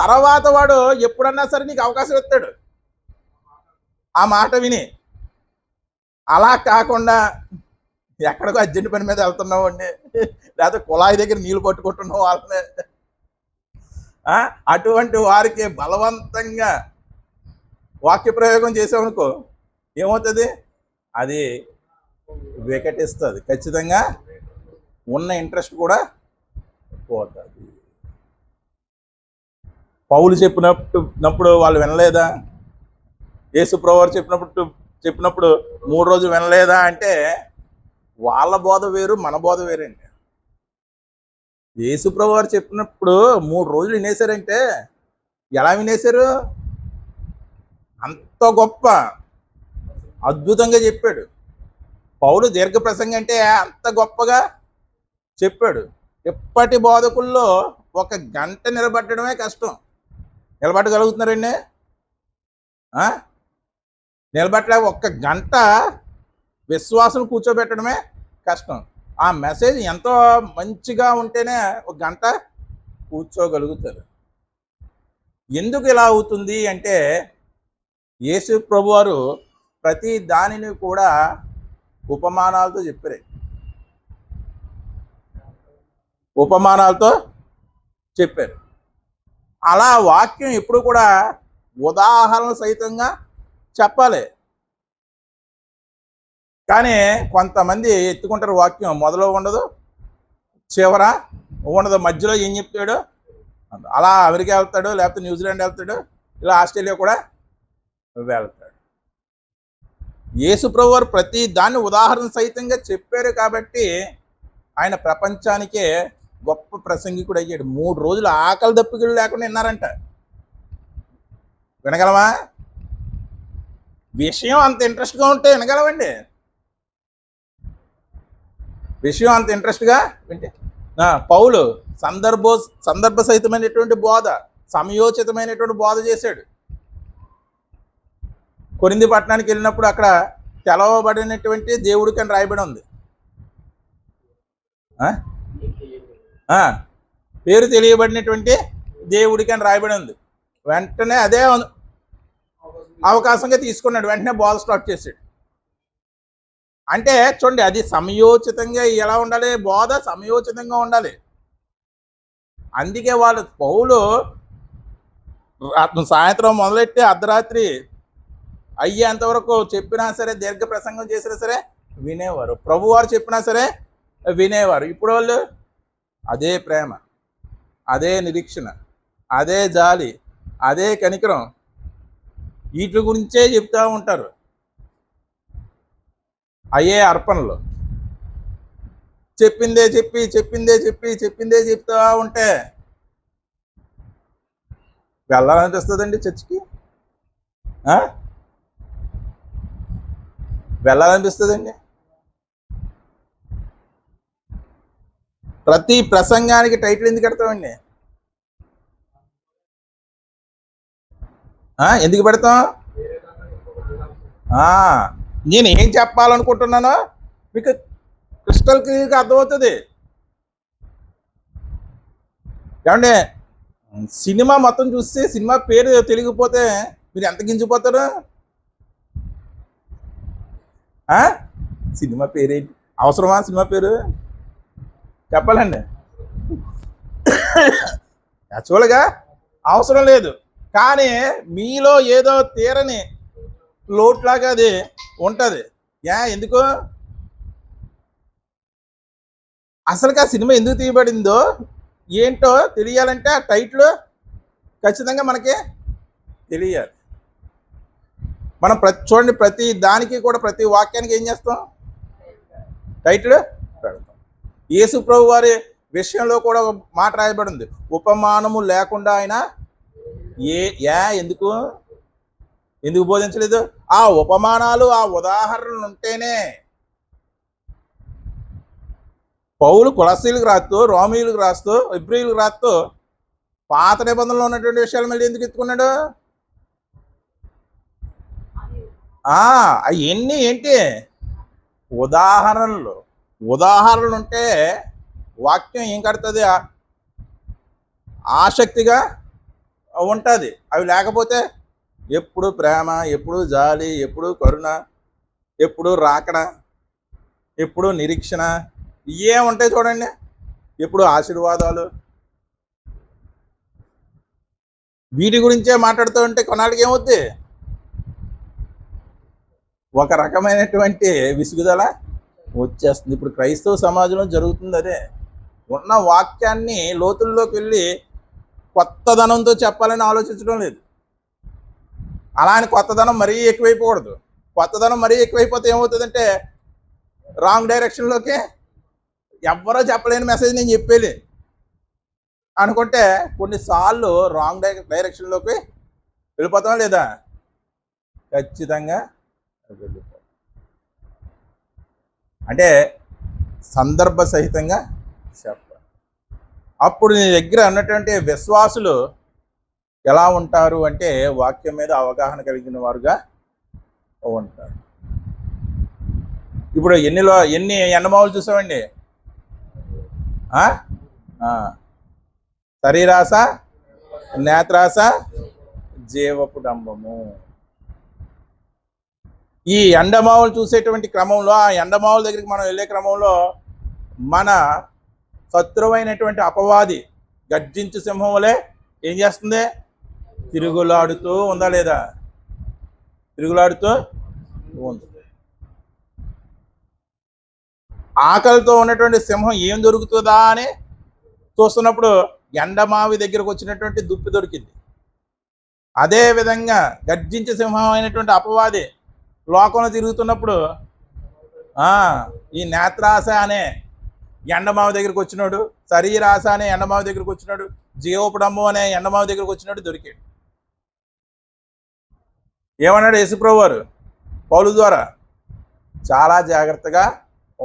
[SPEAKER 1] తర్వాత వాడు ఎప్పుడన్నా సరే నీకు అవకాశం ఇస్తాడు ఆ మాట విని. అలా కాకుండా ఎక్కడికో అర్జెంట్ పని మీద వెళ్తున్నావు అండి, లేకపోతే కుళాయి దగ్గర నీళ్ళు పట్టుకుంటున్నావు వాళ్ళనే, అటువంటి వారికి బలవంతంగా వాక్య ప్రయోగం చేసామనుకో ఏమవుతుంది? అది వికటిస్తుంది. ఖచ్చితంగా ఉన్న ఇంట్రెస్ట్ కూడా పోతుంది. పౌలు చెప్పినప్పుడు వాళ్ళు వినలేదా? యేసుప్రభు వారు చెప్పినప్పుడు 3 రోజులు వినలేదా అంటే వాళ్ళ బోధ వేరు, మన బోధ వేరండి. యేసుప్రభు వారు చెప్పినప్పుడు 3 రోజులు వినేశారంటే ఎలా వినేశారు? అంత గొప్ప అద్భుతంగా చెప్పాడు. పౌలు దీర్ఘ ప్రసంగం అంటే అంత గొప్పగా చెప్పాడు. ఇప్పటి బోధకుల్లో 1 గంట నిలబడడమే కష్టం. నిలబట్టగలుగుతున్నారండి? నిలబట్టలేక ఒక్క గంట విశ్వాసం కూర్చోబెట్టడమే కష్టం. ఆ మెసేజ్ ఎంతో మంచిగా ఉంటేనే ఒక గంట కూర్చోగలుగుతారు. ఎందుకు ఇలా అవుతుంది అంటే యేసు ప్రభువారు ప్రతి దానిని కూడా ఉపమానాలతో చెప్పారు. ఉపమానాలతో చెప్పారు. అలా వాక్యం ఎప్పుడు కూడా ఉదాహరణ సహితంగా చెప్పాలి. కానీ కొంతమంది ఎత్తుకుంటారు వాక్యం, మొదలు ఉండదు, చివర ఉండదు, మధ్యలో ఏం చెప్తాడు, అలా అమెరికా వెళ్తాడు, లేకపోతే న్యూజిలాండ్ వెళ్తాడు, ఇలా ఆస్ట్రేలియా కూడా వెళ్తాడు. యేసు ప్రభు వారు ప్రతి దాన్ని ఉదాహరణ సహితంగా చెప్పారు కాబట్టి ఆయన ప్రపంచానికే గొప్ప ప్రసంగికుడు అయ్యాడు. 3 రోజులు ఆకలి దప్పికలు లేకుండా విన్నారంట. వినగలమా? విషయం అంత ఇంట్రెస్ట్గా ఉంటే వినగలవండి. విషయం అంత ఇంట్రెస్ట్గా వింటే పౌలు సందర్భ సహితమైనటువంటి బోధ, సమయోచితమైనటువంటి బోధ చేశాడు. కొరింథీ పట్టణానికి వెళ్ళినప్పుడు అక్కడ తెలవబడినటువంటి దేవుడికి అని రాయబడి ఉంది. పేరు తెలియబడినటువంటి దేవుడికి అని రాయబడి ఉంది. వెంటనే అదే అవకాశంగా తీసుకున్నాడు, వెంటనే బోధ స్టార్ట్ చేశాడు. అంటే చూడండి, అది సమయోచితంగా ఎలా ఉండాలి, బోధ సమయోచితంగా ఉండాలి. అందుకే వాళ్ళు పౌలు సాయంత్రం మొదలెట్టి అర్ధరాత్రి అయ్యేంతవరకు చెప్పినా సరే, దీర్ఘ ప్రసంగం చేసినా సరే వినేవారు. ప్రభువారు చెప్పినా సరే వినేవారు. ఇప్పుడు వాళ్ళు అదే ప్రేమ, అదే నిరీక్షణ, అదే జాలి, అదే కనికరం, వీటి గురించే చెప్తూ ఉంటారు. అయ్యే అర్పణలు చెప్పిందే చెప్తూ ఉంటే వెళ్ళాలనిపిస్తుందండి చర్చికి? వెళ్ళాలనిపిస్తుందండి? ప్రతి ప్రసంగానికి టైటిల్ ఎందుకు పెడతామండి? ఎందుకు పెడతాం? నేను ఏం చెప్పాలనుకుంటున్నానో మీకు క్రిస్టల్ క్లియర్గా అర్థమవుతుంది. ఏమంటే సినిమా మొత్తం చూస్తే సినిమా పేరు తెలియకపోతే మీరు ఎంత గింజిపోతారు? సినిమా పేరేంటి? అవసరమా సినిమా పేరు చెప్పాలండి? యాక్చువల్గా అవసరం లేదు, కానీ మీలో ఏదో తీరని లోట్లాగా అది ఉంటుంది. ఎందుకు? అసలుగా సినిమా ఎందుకు తీయబడిందో ఏంటో తెలియాలంటే ఆ టైటిల్ ఖచ్చితంగా మనకి తెలియాలి. మనం చూడండి, ప్రతి దానికి కూడా, ప్రతి వాక్యానికి ఏం చేస్తాం? టైటిల్ పెడతాం. యేసు ప్రభు వారి విషయంలో కూడా ఒక మాట రాయబడింది, ఉపమానము లేకుండా ఆయన ఎందుకు బోధించలేదు? ఆ ఉపమానాలు, ఆ ఉదాహరణలు ఉంటేనే. పౌలు కొలస్సీలకు రాస్తూ, రోమీయులకు రాస్తూ, హెబ్రీయులకు రాస్తూ పాత నిబంధనలో ఉన్నటువంటి విషయాలు మళ్ళీ ఎందుకు ఎత్తుకున్నాడు? అవన్నీ ఏంటి? ఉదాహరణలు ఉంటే వాక్యం ఏం కడుతుంది? ఆసక్తిగా ఉంటుంది. అవి లేకపోతే ఎప్పుడు ప్రేమ, ఎప్పుడు జాలి, ఎప్పుడు కరుణ, ఎప్పుడు రాకడ, ఎప్పుడు నిరీక్షణ, ఇవే ఉంటాయి చూడండి. ఎప్పుడు ఆశీర్వాదాలు, వీటి గురించే మాట్లాడుతూ ఉంటే కొన్నాళ్ళకి ఏమవుద్ది? ఒక రకమైనటువంటి విసుగుదల వచ్చేస్తుంది. ఇప్పుడు క్రైస్తవ సమాజంలో జరుగుతుంది అదే. ఉన్న వాక్యాన్ని లోతుల్లోకి వెళ్ళి కొత్తదనంతో చెప్పాలని ఆలోచించడం లేదు. అలా అని కొత్తదనం మరీ ఎక్కువైపోకూడదు. కొత్తదనం మరీ ఎక్కువైపోతే ఏమవుతుందంటే రాంగ్ డైరెక్షన్లోకి, ఎవ్వరో చెప్పలేని మెసేజ్ నేను చెప్పేది అనుకుంటే కొన్నిసార్లు రాంగ్ డైరెక్షన్లోకి వెళ్ళిపోతాం లేదా? ఖచ్చితంగా వెళ్ళిపోతాం. అంటే సందర్భ సహితంగా చెప్పాలి. అప్పుడు నీ దగ్గర ఉన్నటువంటి విశ్వాసులు ఎలా ఉంటారు అంటే వాక్యం మీద అవగాహన కలిగిన వారుగా ఉంటారు. ఇప్పుడు ఎన్ని ఎండమావులు చూసామండి? శరీరాశ, నేత్రాశ, జీవపు డంబము. ఈ ఎండమావులు చూసేటువంటి క్రమంలో, ఆ ఎండమావుల దగ్గరికి మనం వెళ్ళే క్రమంలో మన శత్రువైనటువంటి అపవాది గర్జించు సింహం వలె ఏం చేస్తుంది? తిరుగులాడుతూ ఉందా లేదా? తిరుగులాడుతూ ఉంది. ఆకలితో ఉన్నటువంటి సింహం ఏం దొరుకుతుందా అని చూస్తున్నప్పుడు ఎండమావి దగ్గరకు వచ్చినటువంటి దుప్పి దొరికింది. అదే విధంగా గర్జించే సింహం అయినటువంటి అపవాది లోకంలో తిరుగుతున్నప్పుడు ఈ నేత్రాశ అనే ఎండమావి దగ్గరికి వచ్చినాడు, శరీరాశ అనే ఎండమావి దగ్గరికి వచ్చినాడు, జీవోపడము అనే ఎండమావి దగ్గరికి వచ్చినాడు, దొరికాడు. ఏమన్నాడు యేసుప్రభు వారు పౌలు ద్వారా? చాలా జాగ్రత్తగా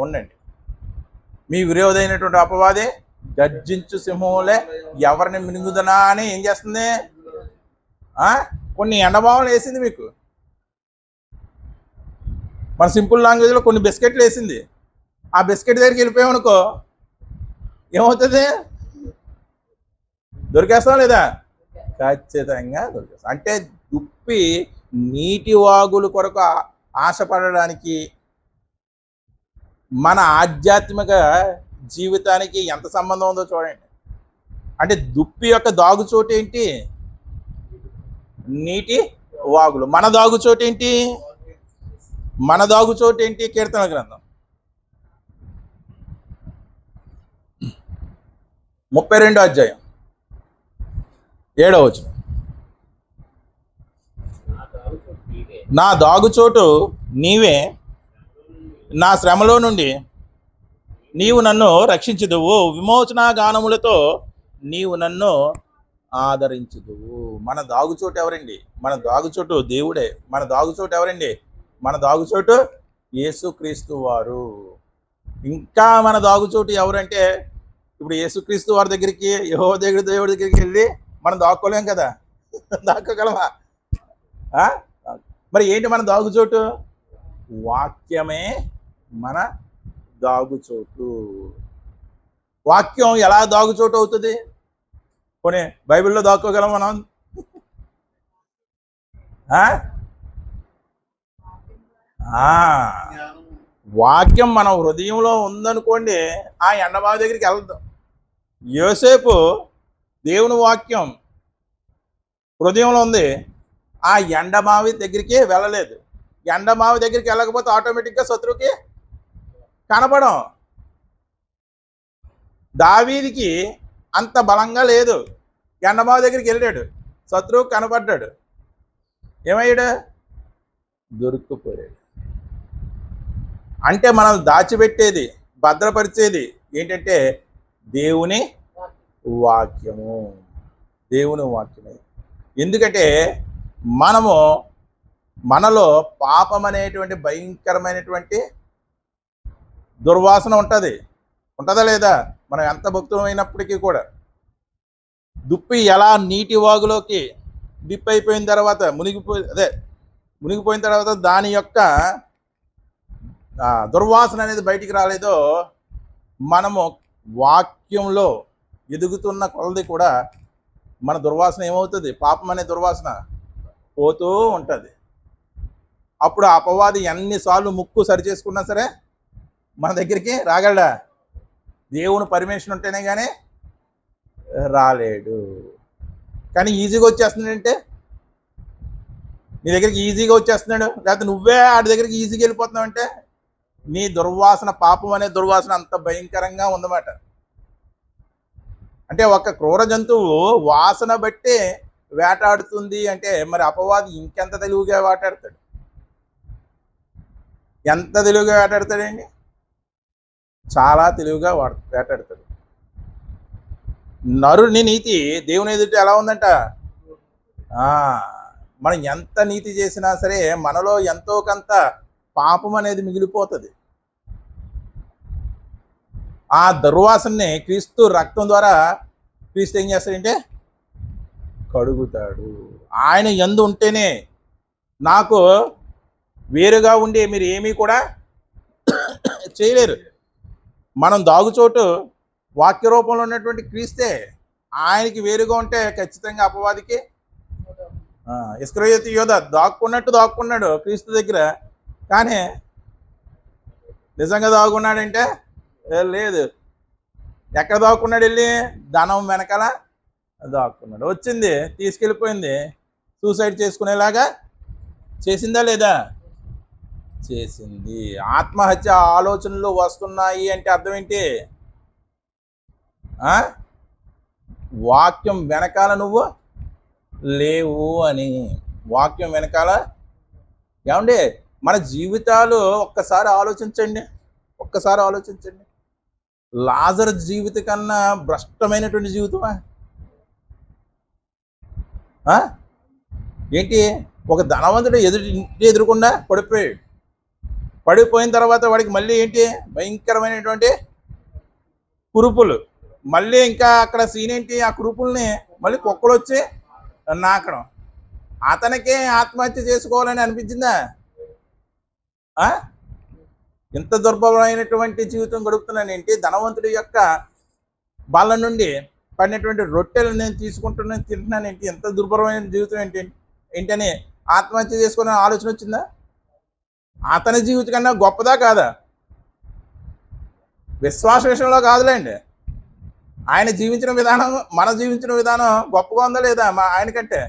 [SPEAKER 1] ఉండండి, మీ విరోధైనటువంటి అపవాది గర్జించు సింహంలే ఎవరిని మినుగుదనా అని ఏం చేస్తుంది? కొన్ని ఎండమావులు వేసింది మీకు. మన సింపుల్ లాంగ్వేజ్లో కొన్ని బిస్కెట్లు వేసింది. ఆ బిస్కెట్ దగ్గరికి వెళ్ళిపోయామనుకో ఏమవుతుంది? దొరికేస్తాం లేదా? ఖచ్చితంగా దొరికేస్తాం. అంటే దుప్పి నీటి వాగుల కొరకు ఆశపడడానికి మన ఆధ్యాత్మిక జీవితానికి ఎంత సంబంధం ఉందో చూడండి. అంటే దుప్పి యొక్క దాగుచోటు ఏంటి? నీటి వాగులు. మన దాగుచోటు ఏంటి? మన దాగుచోటు ఏంటి? కీర్తన గ్రంథం 32వ అధ్యాయం 7వ వచనం. నా దాగుచోటు నీవే, నా శ్రమలో నుండి నీవు నన్ను రక్షించుదువు, విమోచన గానములతో నీవు నన్ను ఆదరించుదువు. మన దాగుచోటు ఎవరండి? మన దాగుచోటు దేవుడే. మన దాగుచోటు ఎవరండి? మన దాగుచోటు యేసుక్రీస్తు వారు. ఇంకా మన దాగుచోటు ఎవరంటే, ఇప్పుడు యేసుక్రీస్తు వారి దగ్గరికి, యెహోవా దేవుడి దగ్గరికి వెళ్ళి మనం దాక్కోలేం కదా, దాక్కోగలమా? మరి ఏంటి మన దాగుచోటు? వాక్యమే మన దాగుచోటు. వాక్యం ఎలా దాగుచోటు అవుతుంది? పోనీ బైబిల్లో దాక్కోగలం మనం? వాక్యం మన హృదయంలో ఉందనుకోండి, ఆ ఎండమావి దగ్గరికి వెళ్దాం. యోసేపు దేవుని వాక్యం హృదయంలో ఉంది, ఆ ఎండమావి దగ్గరికి వెళ్ళలేదు. ఎండమావి దగ్గరికి వెళ్ళకపోతే ఆటోమేటిక్గా శత్రువుకి కనపడం. దావీదికి అంత బలంగా లేదు, ఎండమావి దగ్గరికి వెళ్ళాడు, శత్రువు కనపడ్డాడు, ఏమయ్యాడు? దొరికిపోయాడు. అంటే మనం దాచిపెట్టేది, భద్రపరిచేది ఏంటంటే దేవుని వాక్యము. దేవుని వాక్యమే. ఎందుకంటే మనలో పాపం అనేటువంటి భయంకరమైనటువంటి దుర్వాసన ఉంటుందా లేదా? మనం ఎంత భక్తులమైనప్పటికీ కూడా దుప్పి ఎలా నీటి వాగులోకి డిప్ అయిపోయిన తర్వాత మునిగిపోయిన తర్వాత దాని యొక్క దుర్వాసన అనేది బయటికి రాలేదో, మనము వాక్యంలో ఎదుగుతున్న కొలది కూడా మన దుర్వాసన ఏమవుతుంది? పాపం అనే దుర్వాసన పోతూ ఉంటుంది. అప్పుడు అపవాది ఎన్నిసార్లు ముక్కు సరి చేసుకున్నా సరే మన దగ్గరికి రాగలడా? దేవుని పర్మిషన్ ఉంటేనే కానీ రాలేడు. కానీ ఈజీగా వచ్చేస్తున్నాడంటే, నీ దగ్గరికి ఈజీగా వచ్చేస్తున్నాడు, లేకపోతే నువ్వే ఆడి దగ్గరికి ఈజీగా వెళ్ళిపోతున్నావు అంటే నీ దుర్వాసన, పాపం అనే దుర్వాసన అంత భయంకరంగా ఉందన్నమాట. అంటే ఒక క్రూర జంతువు వాసన బట్టి వేటాడుతుంది అంటే మరి అపవాది ఇంకెంత తెలివిగా వేటాడతాడు? ఎంత తెలివిగా వేటాడతాడండి? చాలా తెలివిగా వేటాడతాడు. నరుని నీతి దేవుని ఎదుట ఎలా ఉందంట? మనం ఎంత నీతి చేసినా సరే మనలో ఎంతో కొంత పాపం అనేది మిగిలిపోతుంది. ఆ దుర్వాసనని క్రీస్తు రక్తం ద్వారా క్రీస్తు ఏం చేస్తాడంటే కడుగుతాడు. ఆయన యందు ఉంటేనే నాకు వేరుగా ఉండి మీరు ఏమీ కూడా చేయలేరు. మనం దాగుచోటు వాక్య రూపంలో ఉన్నటువంటి క్రీస్తే. ఆయనకి వేరుగా ఉంటే ఖచ్చితంగా అపవాదికి ఇస్కరియోతు యోధ దాక్కున్నాడు క్రీస్తు దగ్గర. కానీ నిజంగా దాగున్నాడంటే లేదు. ఎక్కడ దాక్కున్నాడు? వెళ్ళి ధనం వెనకాల దాక్కున్నాడు. వచ్చింది, తీసుకెళ్ళిపోయింది, సూసైడ్ చేసుకునేలాగా చేసిందా లేదా? చేసింది. ఆత్మహత్య ఆలోచనలు వస్తున్నాయి అంటే అర్థం ఏంటి? వాక్యం వెనకాల నువ్వు లేవు అని. వాక్యం వెనకాల ఏమండి మన జీవితాలు ఒక్కసారి ఆలోచించండి. లాజరు జీవిత కన్నా భ్రష్టమైనటువంటి జీవితమా? ఏంటి? ఒక ధనవంతుడు ఎదురుకుండా పడిపోయిన తర్వాత వాడికి మళ్ళీ ఏంటి? భయంకరమైనటువంటి కురుపులు. మళ్ళీ ఇంకా అక్కడ సీన్ ఏంటి? ఆ కురుపుల్ని మళ్ళీ కుక్కలు వచ్చి నాకడం. అతనికే ఆత్మహత్య చేసుకోవాలని అనిపించిందా? ఇంత దుర్భరమైనటువంటి జీవితం గడుపుతున్నానేంటి? ధనవంతుడి యొక్క బాల నుండి పడినటువంటి రొట్టెలు నేను తింటున్నానేంటి? ఎంత దుర్భరమైన జీవితం ఏంటని ఆత్మహత్య చేసుకునే ఆలోచన వచ్చిందా? అతని జీవితం కన్నా గొప్పదా కాదా? విశ్వాస విషయంలో కాదులేండి. ఆయన జీవించిన విధానం, మన జీవించిన విధానం గొప్పగా ఉందా లేదా ఆయనకంటే?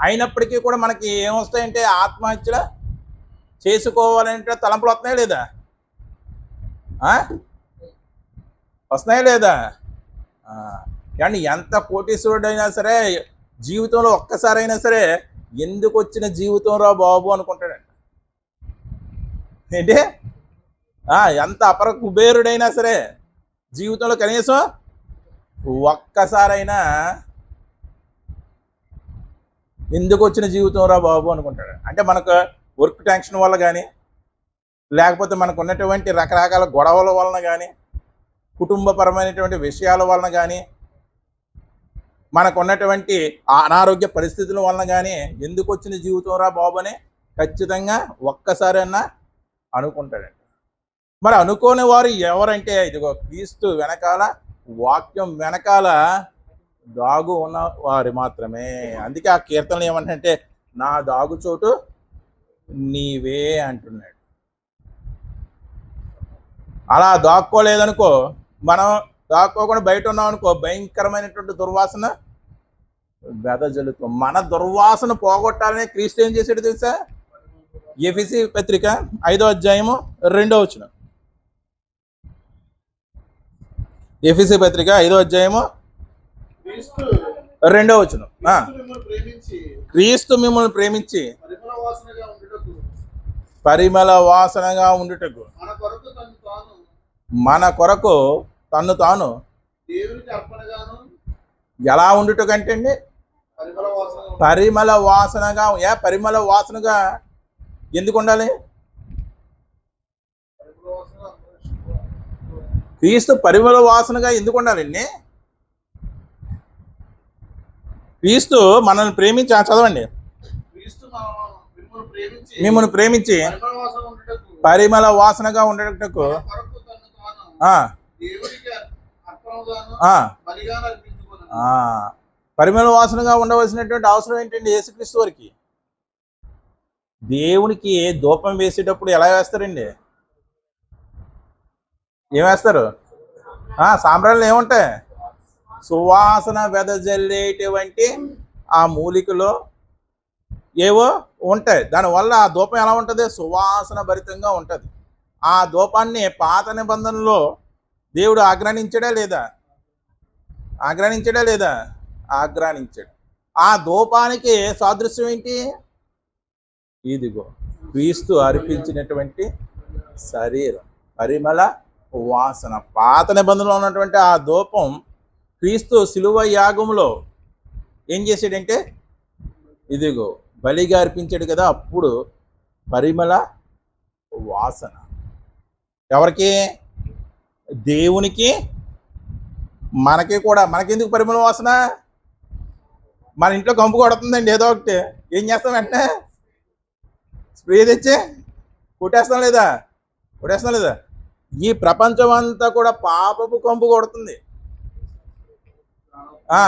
[SPEAKER 1] అయినప్పటికీ కూడా మనకి ఏమొస్తాయంటే ఆత్మహత్యలు చేసుకోవాలంటే తలంపులు వస్తున్నాయా లేదా? వస్తున్నాయా లేదా? కానీ ఎంత కోటీశ్వరుడైనా సరే జీవితంలో ఒక్కసారైనా సరే ఎందుకు వచ్చిన జీవితం రా బాబు అనుకుంటాడండి. ఏంటి? ఎంత అపర కుబేరుడైనా సరే జీవితంలో కనీసం ఒక్కసారైనా ఎందుకు వచ్చిన జీవితం రా బాబు అనుకుంటాడు. అంటే మనకు వర్క్ టెన్షన్ వల్ల కానీ, లేకపోతే మనకు ఉన్నటువంటి రకరకాల గొడవల వలన కానీ, కుటుంబపరమైనటువంటి విషయాల వలన కానీ, మనకు ఉన్నటువంటి అనారోగ్య పరిస్థితుల వలన కానీ ఎందుకు వచ్చిన జీవితం రా బాబు అని ఖచ్చితంగా ఒక్కసారైనా అనుకుంటాడండి. మరి అనుకోని వారు ఎవరంటే ఇదిగో క్రీస్తు వెనకాల, వాక్యం వెనకాల దాగు ఉన్న వారు మాత్రమే. అందుకే ఆ కీర్తనలు ఏమంటే నా దాగుచోటు నీవే అంటున్నాడు. అలా దాక్కోలేదనుకో, మనం దాక్కోకుండా బయట ఉన్నాం అనుకో, భయంకరమైనటువంటి దుర్వాసన వెదజల్లుతాం. మన దుర్వాసన పోగొట్టాలనే క్రీస్తు ఏం చేశాడు తెలుసా? ఎఫెసీ పత్రిక 5వ అధ్యాయము 2వ వచనం. ఎఫెసీ పత్రిక 5వ అధ్యాయము 2వ వచనం. క్రీస్తు మిమ్మల్ని ప్రేమించి పరిమళ వాసనగా ఉండుటకు మన కొరకు తన్ను తాను ఎలా ఉండుటకంటే అండి పరిమళ వాసనగా. పరిమళ వాసనగా ఎందుకు ఉండాలి? క్రీస్తు పరిమళ వాసనగా ఎందుకు ఉండాలండి? క్రీస్తు మనల్ని ప్రేమించి, చదవండి, మిమ్మల్ని ప్రేమించి పరిమళ వాసనగా ఉండటకు పరిమళ వాసనగా ఉండవలసినటువంటి అవసరం ఏంటండి? యేసుక్రీస్తు వారికి దేవునికి ధూపం వేసేటప్పుడు ఎలా వేస్తారండి? ఏం వేస్తారు? సాంబ్రాణులు ఏముంటాయి? సువాసన వెదజల్లేటువంటి ఆ మూలికలో ఏవో ఉంటాయి. దానివల్ల ఆ ధూపం ఎలా ఉంటుంది? సువాసన భరితంగా ఉంటుంది. ఆ ధూపాన్ని పాత నిబంధనలో దేవుడు ఆగ్రహించాడా లేదా? ఆగ్రహించాడు. ఆ ధూపానికి సాదృశ్యం ఏంటి? ఇదిగో క్రీస్తు అర్పించినటువంటి శరీరం, పరిమళ వాసన. పాత నిబంధనలో ఉన్నటువంటి ఆ ధూపం క్రీస్తు శిలువ యాగంలో ఏం చేశాడంటే ఇదిగో బలిగా అర్పించాడు కదా, అప్పుడు పరిమళ వాసన. ఎవరికి? దేవునికి, మనకి కూడా. మనకెందుకు పరిమళ వాసన? మన ఇంట్లో కంపు కొడుతుందండి ఏదో ఒకటి, ఏం చేస్తాం వెంటనే స్ప్రే తెచ్చి కొట్టేస్తాం లేదా, కొట్టేస్తాం లేదా. ఈ ప్రపంచం అంతా కూడా పాపపు కంపు కొడుతుంది.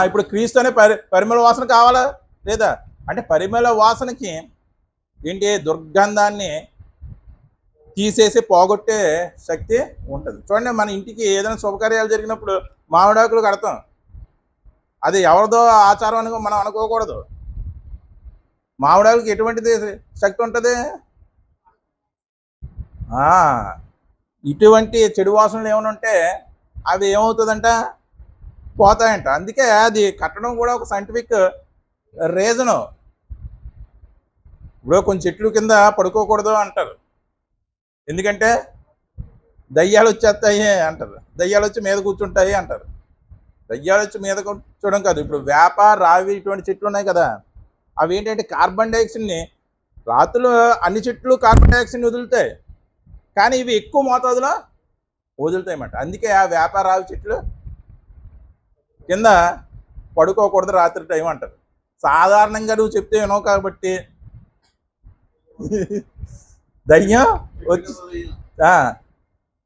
[SPEAKER 1] ఇప్పుడు క్రీస్తు అనే పరిమళ వాసన కావాలా లేదా? అంటే పరిమళ వాసనకి ఏంటి, దుర్గంధాన్ని తీసేసి పోగొట్టే శక్తి ఉంటుంది. చూడండి, మన ఇంటికి ఏదైనా శుభకార్యాలు జరిగినప్పుడు మామిడాకులు కడతాం. అది ఎవరిదో ఆచారం అని మనం అనుకోకూడదు. మామిడాకులకి ఎటువంటిది శక్తి ఉంటుంది? ఇటువంటి చెడు వాసనలు ఏమైనా ఉంటే అవి ఏమవుతుందంట, పోతాయంట. అందుకే అది కట్టడం కూడా ఒక సైంటిఫిక్ రీజను. ఇప్పుడు కొన్ని చెట్లు కింద పడుకోకూడదు అంటారు, ఎందుకంటే దయ్యాలు వచ్చేస్తాయి అంటారు, దయ్యాలు వచ్చి మీద కూర్చుంటాయి అంటారు. దయ్యాలు వచ్చి మీద కూర్చోవడం కాదు, ఇప్పుడు వేప, రావి ఇటువంటి చెట్లు ఉన్నాయి కదా, అవి ఏంటంటే కార్బన్ డైఆక్సైడ్ని, రాత్రులు అన్ని చెట్లు కార్బన్ డైఆక్సైడ్ని వదులుతాయి, కానీ ఇవి ఎక్కువ మోతాదులో వదులుతాయి అన్నమాట. అందుకే ఆ వేప, రావి చెట్లు కింద పడుకోకూడదు రాత్రి టైం అంటారు. సాధారణంగా నువ్వు చెప్తే వినవు కాబట్టి దయ్యం వచ్చి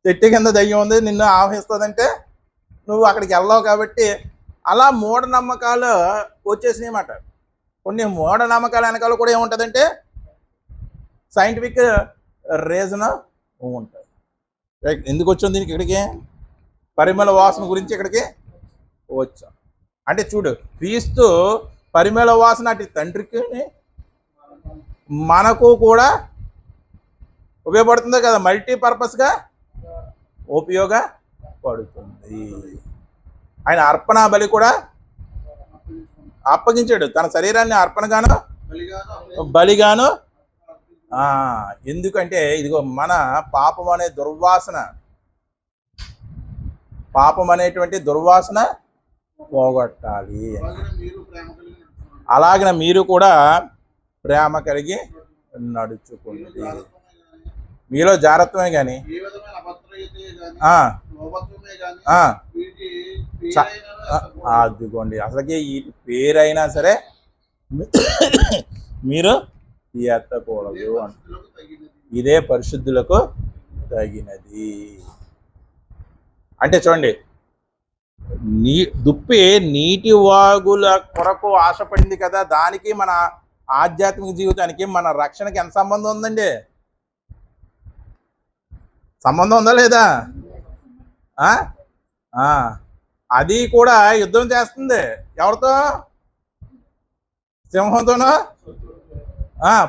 [SPEAKER 1] చెట్టు కింద దయ్యం ఉంది నిన్ను ఆవహిస్తుందంటే నువ్వు అక్కడికి వెళ్ళావు కాబట్టి అలా మూఢనమ్మకాలు వచ్చేసినాయి అన్నమాట. కొన్ని మూఢనమ్మకాల వెనకాల కూడా ఏముంటుందంటే సైంటిఫిక్ రీజన్ ఉంటుంది. ఎందుకు వచ్చాం దీనికి, ఇక్కడికి పరిమళ వాసన గురించి ఇక్కడికి వచ్చాం. అంటే చూడు, క్రీస్తు పరిమళ వాసన అటు తండ్రికి మనకు కూడా ఉపయోగపడుతుంది కదా, మల్టీపర్పస్గా ఉపయోగపడుతుంది. ఆయన అర్పణ బలి కూడా అప్పగించాడు, తన శరీరాన్ని అర్పణగాను బలిగాను. ఎందుకంటే ఇదిగో మన పాపం అనే దుర్వాసన, పాపం అనేటువంటి దుర్వాసన పోగొట్టాలి. అలాగిన మీరు కూడా ప్రేమ కలిగి నడుచుకోండి. మీలో జాగ్రత్తమే కానీ అదిగోండి, అసలుకి ఈ పేరైనా సరే మీరు ఎత్తకూడదు అంట. ఇదే పరిశుద్ధులకు తగినది. అంటే చూడండి, దుప్పి నీటి వాగుల కొరకు ఆశపడింది కదా, దానికి మన ఆధ్యాత్మిక జీవితానికి, మన రక్షణకి ఎంత సంబంధం ఉందండి? సంబంధం ఉందా లేదా? అది కూడా యుద్ధం చేస్తుంది. ఎవరితో? సింహంతోనో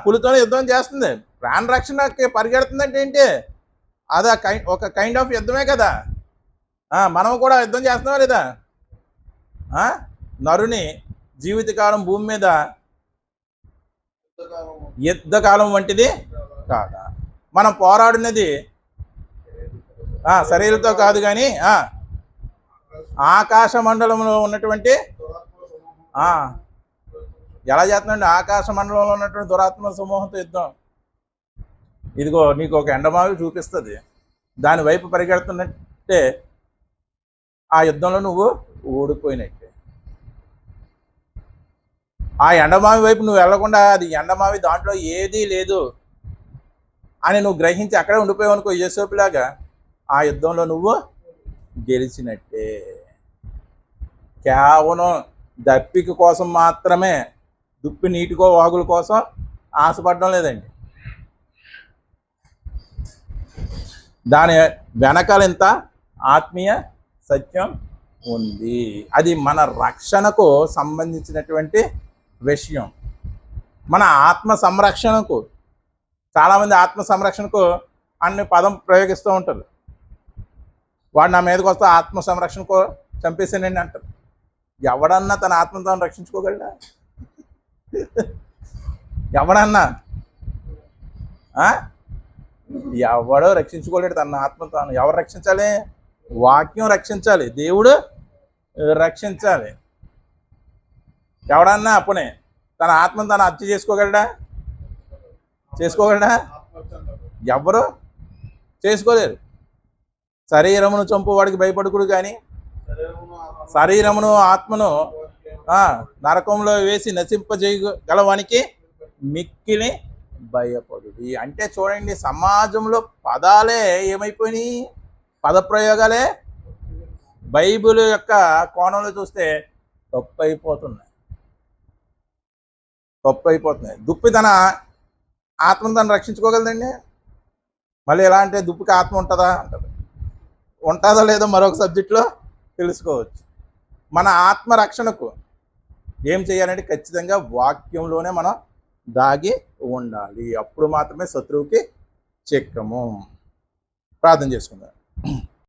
[SPEAKER 1] పులితోనో యుద్ధం చేస్తుంది. ప్రాణ రక్షణకి పరిగెడుతుంది అంటే ఏంటి? అది ఒక కైండ్ ఆఫ్ యుద్ధమే కదా. మనం కూడా యుద్ధం చేస్తున్నావా లేదా? నరుని జీవితకాలం భూమి మీద యుద్ధకాలం వంటిది కాదా. మనం పోరాడినది శరీరంతో కాదు కానీ ఆకాశ మండలంలో ఉన్నటువంటి ఎలా చేస్తున్నాండి, ఆకాశ మండలంలో ఉన్నటువంటి దురాత్మ సమూహంతో యుద్ధం. ఇదిగో నీకు ఒక ఎండమావి చూపిస్తుంది, దాని వైపు పరిగెడుతున్నట్టే ఆ యుద్ధంలో నువ్వు ఓడిపోయినట్టే. ఆ ఎండమావి వైపు నువ్వు వెళ్లకుండా అది ఎండమావి దాంట్లో ఏదీ లేదు అని నువ్వు గ్రహించి అక్కడే ఉండిపోయావు అనుకో, యేసోపులాగా, ఆ యుద్ధంలో నువ్వు గెలిచినట్టే. కేవలం దప్పిక కోసం మాత్రమే, దుప్పి నీటికో వాగుల కోసం ఆశపడడం లేదండి. దాని వెనకాల ఇంత ఆత్మీయ సత్యం ఉంది. అది మన రక్షణకు సంబంధించినటువంటి విషయం. మన ఆత్మ సంరక్షణకు, చాలామంది ఆత్మ సంరక్షణకు అన్ని పదం ప్రయోగిస్తూ ఉంటారు. వాడు నా మీదకి వస్తే ఆత్మ సంరక్షణకు చంపేసానండి అంటారు. ఎవడన్నా తన ఆత్మను తాను రక్షించుకోగలడా? ఎవడన్నా ఎవడో రక్షించుకోలేడు తన ఆత్మ తాను. ఎవరు రక్షించాలి? వాక్యం రక్షించాలి, దేవుడు రక్షించాలి. ఎవడన్నా అప్పునే తన ఆత్మను తాను హత్య చేసుకోగలడా? ఎవరు చేసుకోలేరు. శరీరమును చంపు వాడికి భయపడుకుడు కానీ శరీరమును ఆత్మను నరకంలో వేసి నశింపజేయగలవానికి మిక్కిలి భయపడుడి. అంటే చూడండి, సమాజంలో పదాలే ఏమైపోయినాయి, పదప్రయోగాలే బైబిల్ యొక్క కోణంలో చూస్తే తప్పు అయిపోతున్నాయి. దుప్పి తన ఆత్మను తను రక్షించుకోగలదండి? మళ్ళీ ఎలా అంటే దుప్పికి ఆత్మ ఉంటుందా అంటారు. ఉంటుందో లేదో మరొక సబ్జెక్ట్లో తెలుసుకోవచ్చు. మన ఆత్మ రక్షణకు ఏం చేయాలంటే ఖచ్చితంగా వాక్యంలోనే మనం దాగి ఉండాలి. అప్పుడు మాత్రమే శత్రువుకి చిక్కము. ప్రార్థన చేసుకుందాం.